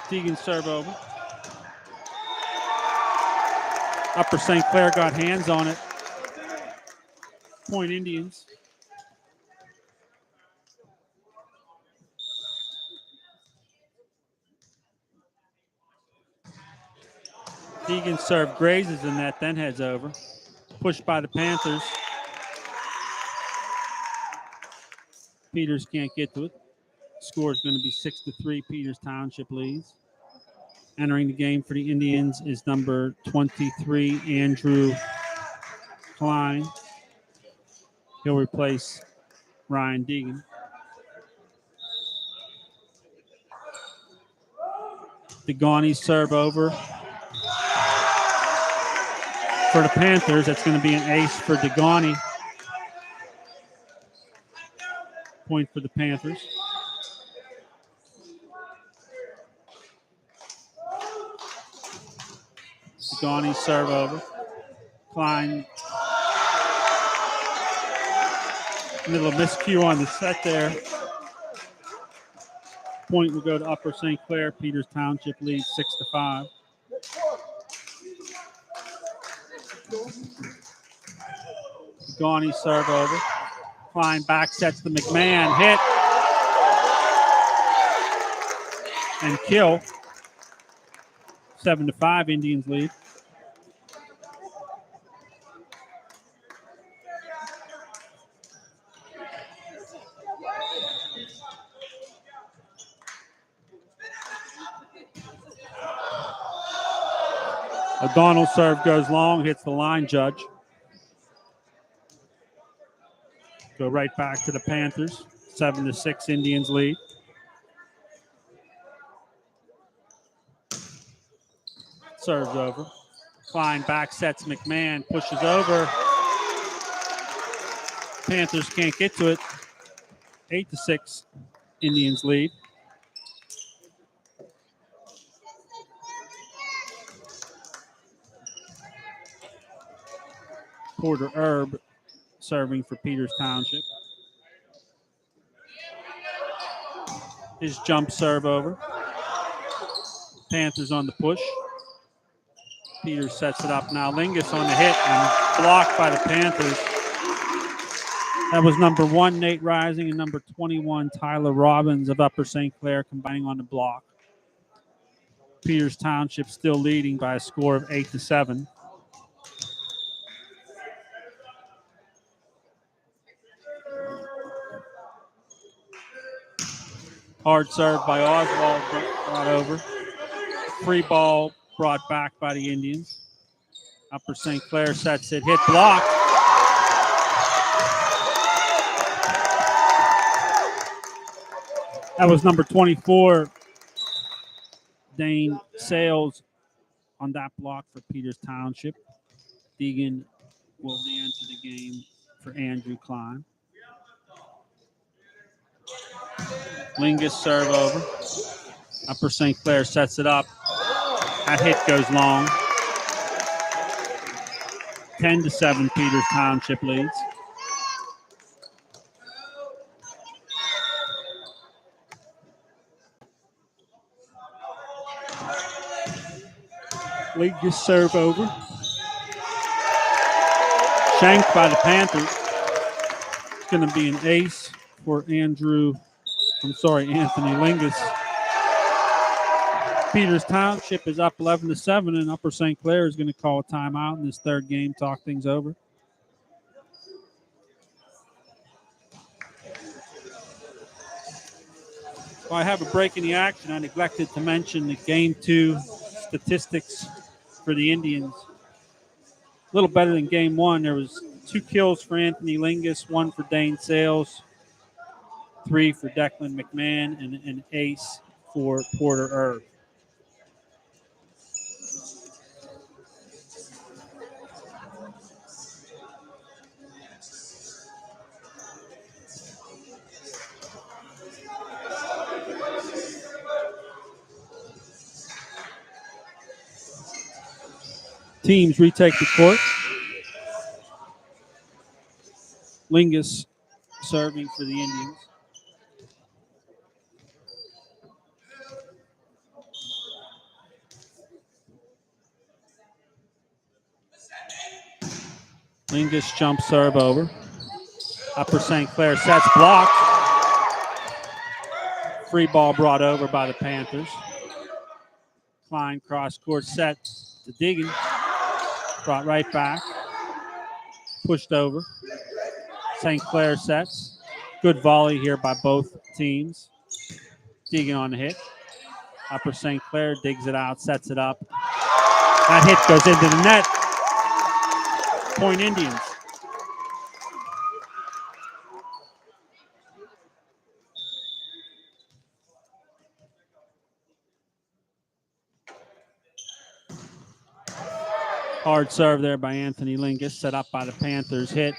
Deegan serve over. Upper St. Clair got hands on it. Point Indians. Deegan serve grazes the net, then heads over. Pushed by the Panthers. Peters can't get to it. Score is going to be 6-3. Peters Township leads. Entering the game for the Indians is number 23, Andrew Klein. He'll replace Ryan Deegan. Degani serve over for the Panthers. That's going to be an ace for Degani. Point for the Panthers. Degani serve over. Klein. Little miscue on the set there. Point will go to Upper St. Clair. Peters Township leads 6-5. Degani serve over. Klein back sets the McMahon. Hit. And kill. 7-5, Indians lead. O'Donnell serve goes long, hits the line judge. Go right back to the Panthers. 7-6, Indians lead. Serves over. Klein back sets McMahon, pushes over. Panthers can't get to it. 8-6, Indians lead. Porter Herb serving for Peters Township. His jump serve over. Panthers on the push. Peters sets it up now. Lingus on the hit and blocked by the Panthers. That was number 1, Nate Rising, and number 21, Tyler Robbins of Upper St. Clair combining on the block. Peters Township still leading by a score of 8-7. Hard serve by Oswald, brought over. Free ball brought back by the Indians. Upper St. Clair sets it, hit blocked. That was number 24, Dane Sales, on that block for Peters Township. Deegan will re-enter the game for Andrew Klein. Lingus serve over. Upper St. Clair sets it up. That hit goes long. 10-7, Peters Township leads. Lingus serve over. Shanked by the Panthers. It's going to be an ace for Anthony Lingus. Peters Township is up 11-7, and Upper St. Clair is going to call a timeout in this third game, talk things over. Well, I have a break in the action. I neglected to mention the Game 2 statistics for the Indians. A little better than Game 1. There was 2 kills for Anthony Lingus, 1 for Dane Sales, 3 for Declan McMahon, and an ace for Porter Erb. Teams retake the court. Lingus serving for the Indians. Lingus jump serve over. Upper St. Clair sets blocked. Free ball brought over by the Panthers. Klein cross court set to Deegan. Brought right back. Pushed over. St. Clair sets. Good volley here by both teams. Deegan on the hit. Upper St. Clair digs it out, sets it up. That hit goes into the net. Point Indians. Hard serve there by Anthony Lingus, set up by the Panthers. Hit.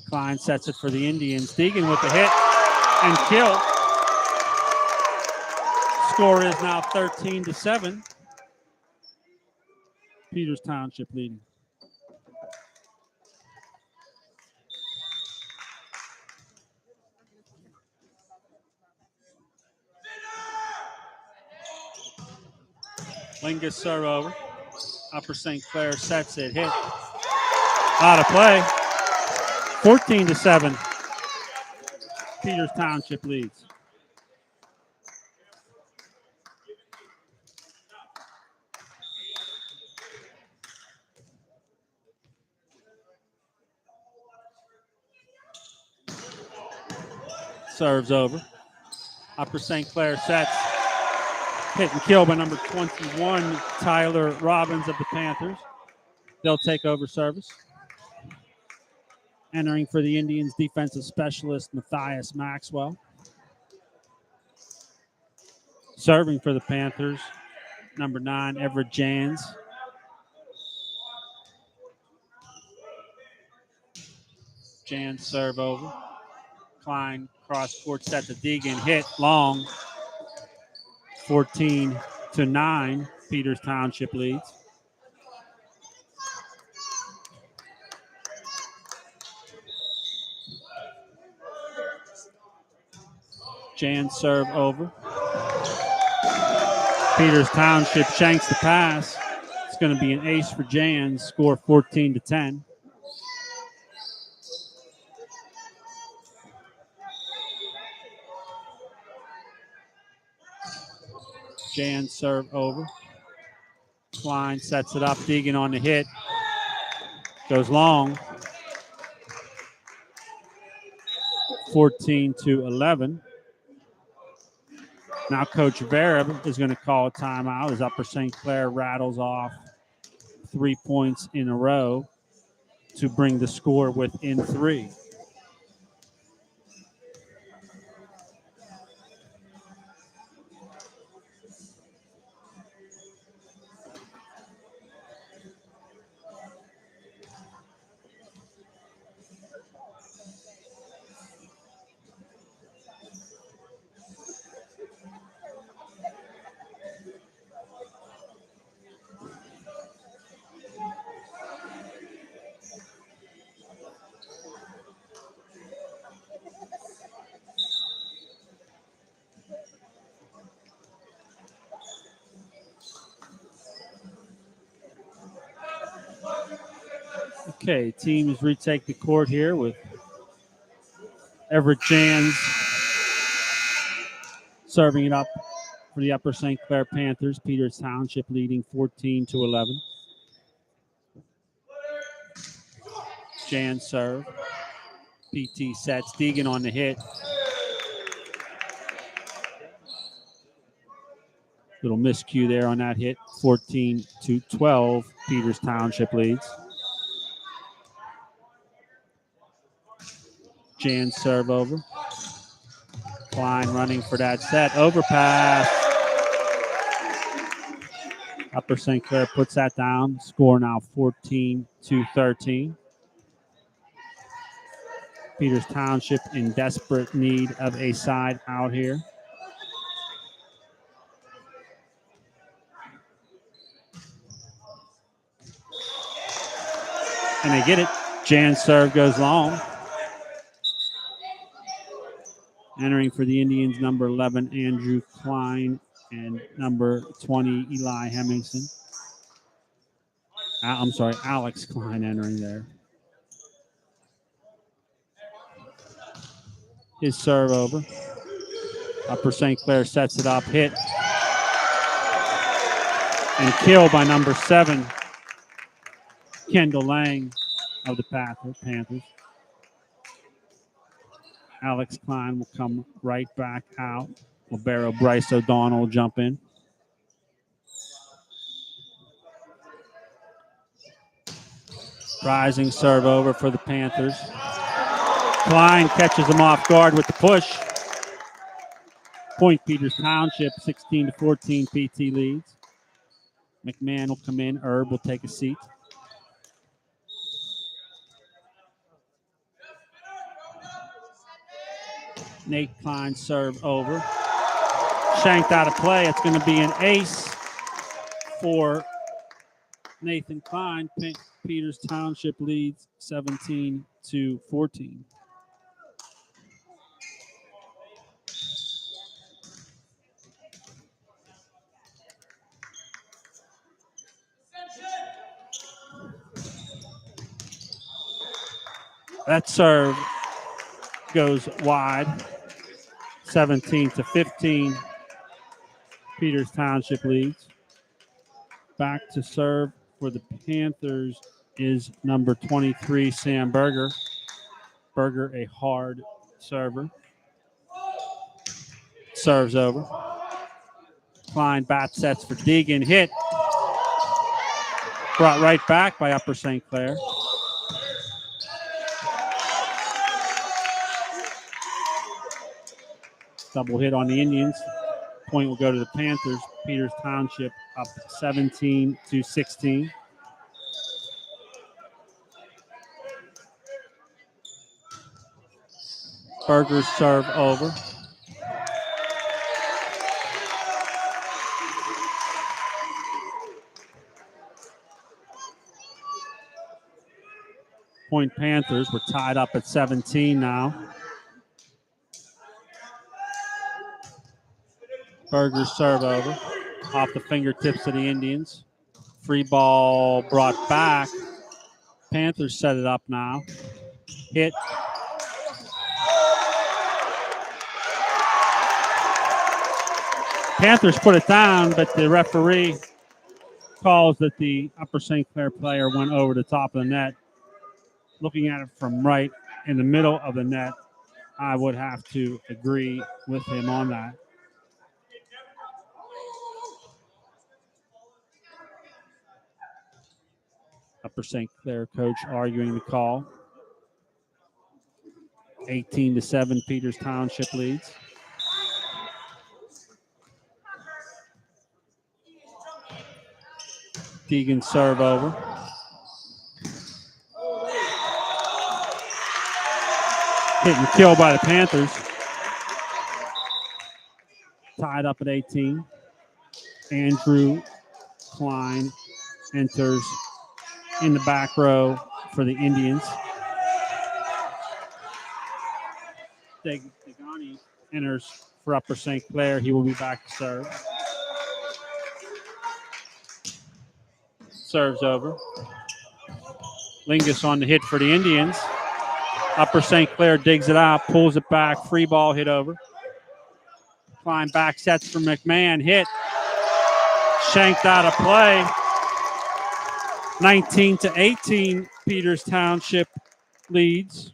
Klein sets it for the Indians. Deegan with the hit and kill. Score is now 13-7. Peters Township leading. Lingus serve over. Upper St. Clair sets it, hit. Out of play. 14-7. Peters Township leads. Serves over. Upper St. Clair sets. Hit and kill by number 21, Tyler Robbins of the Panthers. They'll take over service. Entering for the Indians, defensive specialist Matthias Maxwell. Serving for the Panthers, number 9, Everett Jans. Jans serve over. Klein cross court set to Deegan, hit long. 14-9, Peters Township leads. Jans serve over. Peters Township shanks the pass. It's going to be an ace for Jans. Score 14-10. Jans serve over. Klein sets it up. Deegan on the hit. Goes long. 14-11. Now Coach Vereb is going to call a timeout as Upper St. Clair rattles off 3 points in a row to bring the score within 3. Okay, teams retake the court here with Everett Jans serving it up for the Upper St. Clair Panthers. Peters Township leading 14-11. Jans serve. PT sets. Deegan on the hit. Little miscue there on that hit. 14-12. Peters Township leads. Jan serve over. Klein running for that set. Overpass. Upper St. Clair puts that down. Score now 14-13. Peters Township in desperate need of a side out here. And they get it. Jan's serve goes long. Entering for the Indians, number 11, Andrew Klein, and number 20, Eli Hemmingson. I'm sorry, Alex Klein entering there. His serve over. Upper St. Clair sets it up, hit. And kill by number 7, Kendall Lang of the Panthers. Alex Klein will come right back out. Libero Bryce O'Donnell will jump in. Rising serve over for the Panthers. Klein catches him off guard with the push. Point Peters Township, 16-14 PT leads. McMahon will come in. Herb will take a seat. Nate Klein serve over. Shanked out of play. It's going to be an ace for Nathan Klein. Peters Township leads 17-14. That serve goes wide. 17-15. Peters Township leads. Back to serve for the Panthers is number 23, Sam Berger. Berger, a hard server. Serves over. Klein bat sets for Deegan. Hit. Brought right back by Upper St. Clair. Double hit on the Indians. Point will go to the Panthers. Peters Township up 17-16. Berger's serve over. Point Panthers. We're tied up at 17 now. Berger's serve over. Off the fingertips of the Indians. Free ball brought back. Panthers set it up now. Hit. Panthers put it down, but the referee calls that the Upper St. Clair player went over the top of the net. Looking at it from right in the middle of the net, I would have to agree with him on that. Upper St. Clair coach arguing the call. 18-7, Peters Township leads. Deegan serve over. Hit and kill by the Panthers. Tied up at 18. Andrew Klein enters in the back row for the Indians. Degani enters for Upper St. Clair. He will be back to serve. Serves over. Lingus on the hit for the Indians. Upper St. Clair digs it out, pulls it back. Free ball hit over. Klein back sets for McMahon. Hit. Shanked out of play. 19-18, Peters Township leads.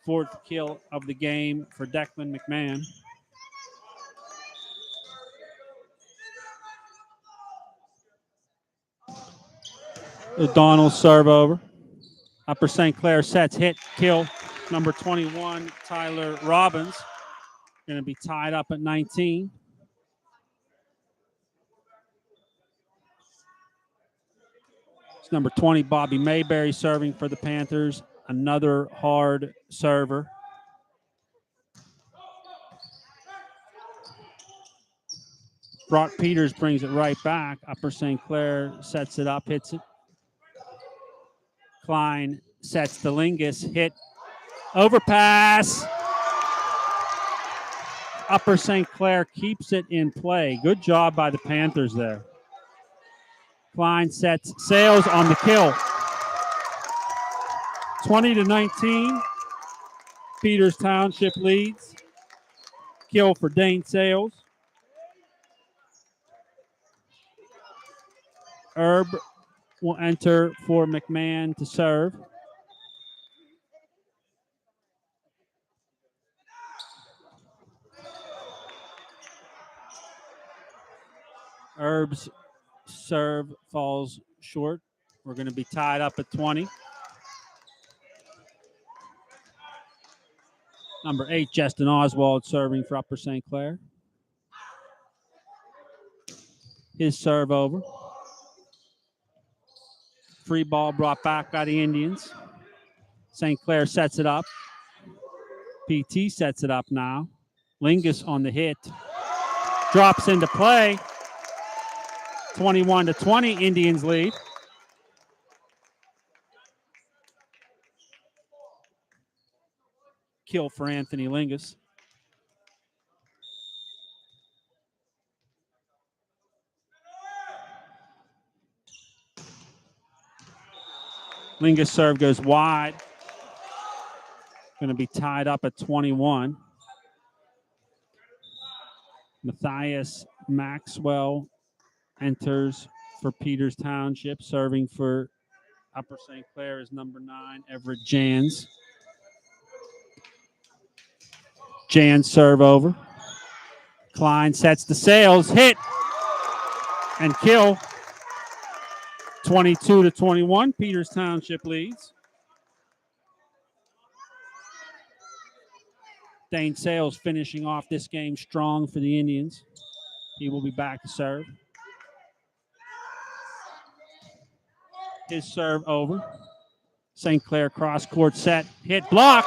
Fourth kill of the game for Declan McMahon. O'Donnell serve over. Upper St. Clair sets, hit, kill. Number 21, Tyler Robbins. Going to be tied up at 19. It's number 20, Bobby Mayberry serving for the Panthers. Another hard server. Brock Peters brings it right back. Upper St. Clair sets it up, hits it. Klein sets the Lingus, hit, overpass. Upper St. Clair keeps it in play. Good job by the Panthers there. Klein sets Sales on the kill. 20-19. Peters Township leads. Kill for Dane Sales. Herb will enter for McMahon to serve. Herb's serve falls short. We're going to be tied up at 20. Number 8, Justin Oswald serving for Upper St. Clair. His serve over. Free ball brought back by the Indians. St. Clair sets it up. PT sets it up now. Lingus on the hit. Drops into play. 21-20, Indians lead. Kill for Anthony Lingus. Lingus serve goes wide. Going to be tied up at 21. Matthias Maxwell enters for Peters Township. Serving for Upper St. Clair is number 9, Everett Jans. Jans serve over. Klein sets the Sails, hit and kill. 22-21, Peters Township leads. Dane Sales finishing off this game strong for the Indians. He will be back to serve. His serve over. St. Clair cross court set. Hit block.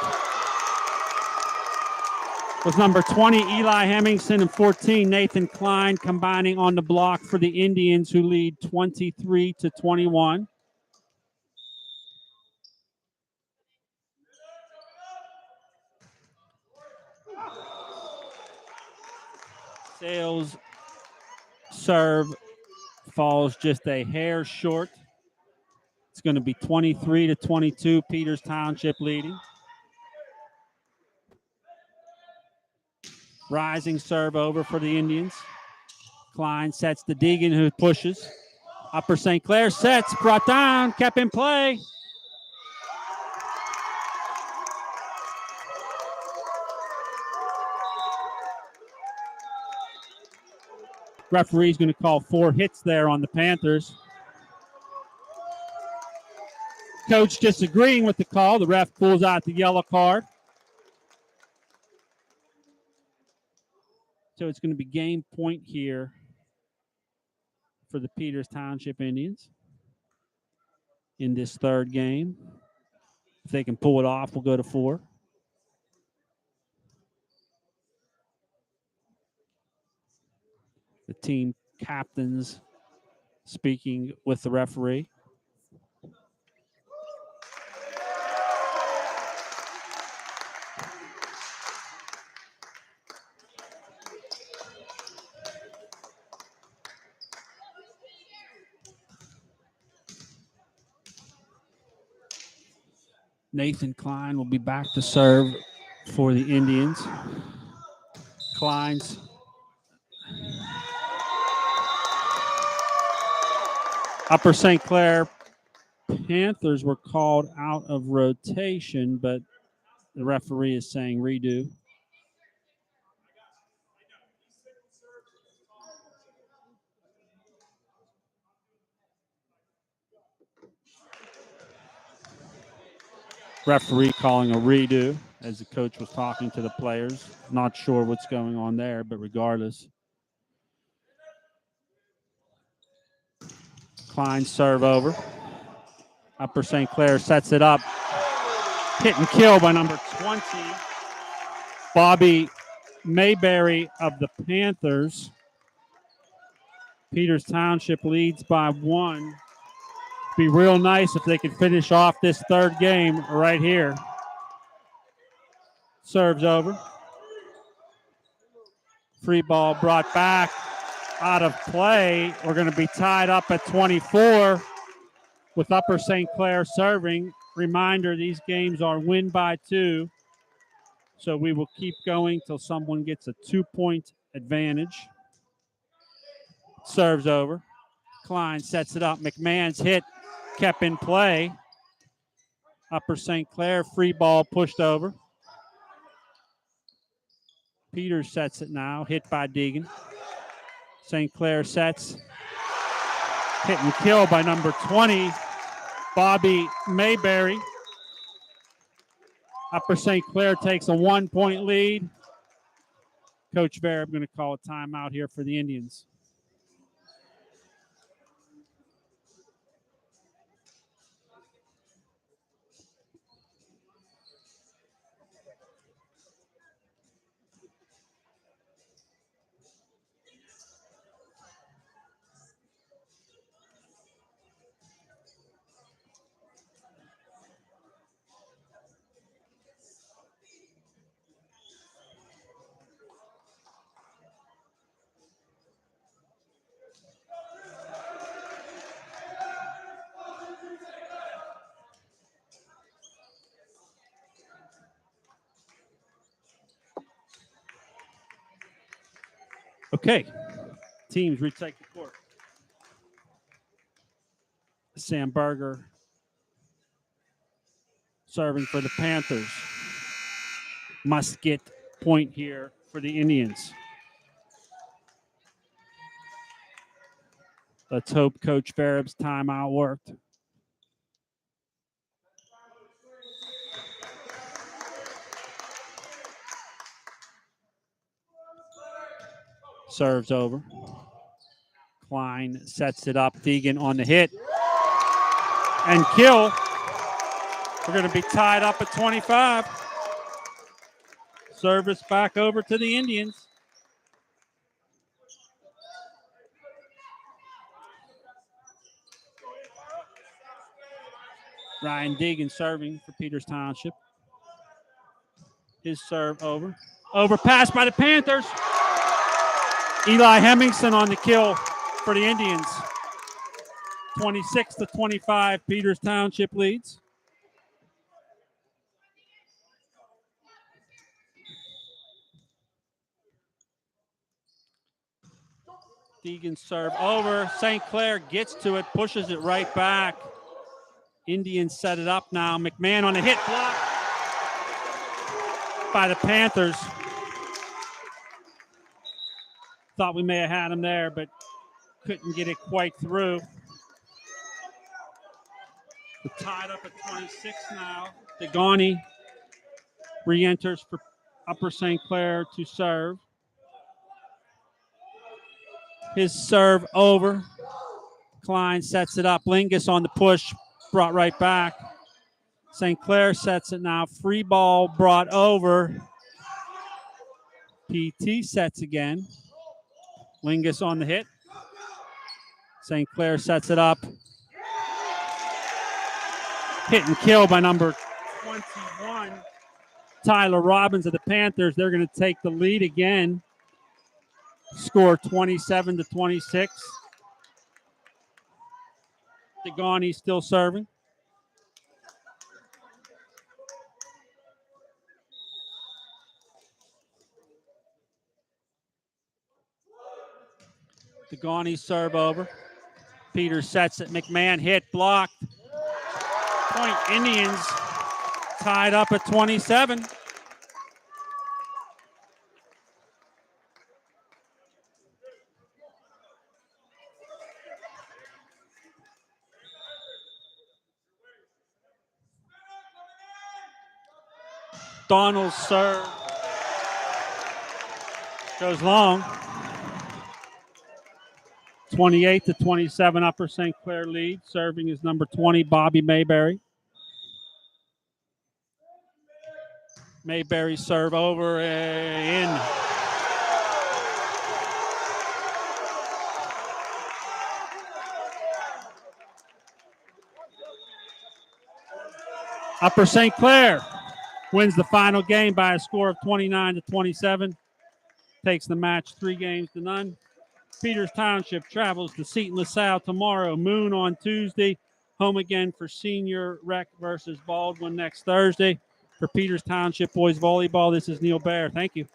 With number 20, Eli Hemmingson, and 14, Nathan Klein, combining on the block for the Indians, who lead 23-21. Sales serve falls just a hair short. It's going to be 23-22, Peters Township leading. Rising serve over for the Indians. Klein sets the Deegan, who pushes. Upper St. Clair sets, brought down, kept in play. Referee's going to call 4 hits there on the Panthers. Coach disagreeing with the call. The ref pulls out the yellow card. So it's going to be game point here for the Peters Township Indians in this third game. If they can pull it off, we'll go to 4. The team captains speaking with the referee. Nathan Klein will be back to serve for the Indians. Klein's Upper St. Clair Panthers were called out of rotation, but the referee is saying redo. Referee calling a redo as the coach was talking to the players. Not sure what's going on there, but regardless. Klein serve over. Upper St. Clair sets it up. Hit and kill by number 20. Bobby Mayberry of the Panthers. Peters Township leads by 1. Be real nice if they could finish off this third game right here. Serves over. Free ball brought back out of play. We're going to be tied up at 24 with Upper St. Clair serving. Reminder, these games are win by 2. So we will keep going till someone gets a 2-point advantage. Serves over. Klein sets it up. McMahon's hit kept in play. Upper St. Clair free ball pushed over. Peters sets it now. Hit by Deegan. St. Clair sets. Hit and kill by number 20, Bobby Mayberry. Upper St. Clair takes a 1-point lead. Coach Vereb going to call a timeout here for the Indians. Okay, teams retake the court. Sam Berger serving for the Panthers. Must get point here for the Indians. Let's hope Coach Vereb's timeout worked. Serves over. Klein sets it up. Deegan on the hit. And kill. We're going to be tied up at 25. Service back over to the Indians. Ryan Deegan serving for Peters Township. His serve over. Overpass by the Panthers. Eli Hemmingson on the kill for the Indians. 26-25, Peters Township leads. Deegan serve over. St. Clair gets to it, pushes it right back. Indians set it up now. McMahon on a hit block by the Panthers. Thought we may have had him there, but couldn't get it quite through. We're tied up at 26 now. Degani re-enters for Upper St. Clair to serve. His serve over. Klein sets it up. Lingus on the push, brought right back. St. Clair sets it now. Free ball brought over. PT sets again. Lingus on the hit. St. Clair sets it up. Hit and kill by number 21. Tyler Robbins of the Panthers. They're going to take the lead again. Score 27-26. Degani still serving. Degani serve over. Peters sets it. McMahon hit, blocked. Point Indians tied up at 27. Donald's serve goes long. 28-27, Upper St. Clair lead. Serving is number 20, Bobby Mayberry. Mayberry serve over in. Upper St. Clair wins the final game by a score of 29-27. Takes the match 3-0. Peters Township travels to Seton LaSalle tomorrow. Moon on Tuesday. Home again for Senior Rec versus Baldwin next Thursday. For Peters Township Boys Volleyball, this is Neil Baer. Thank you.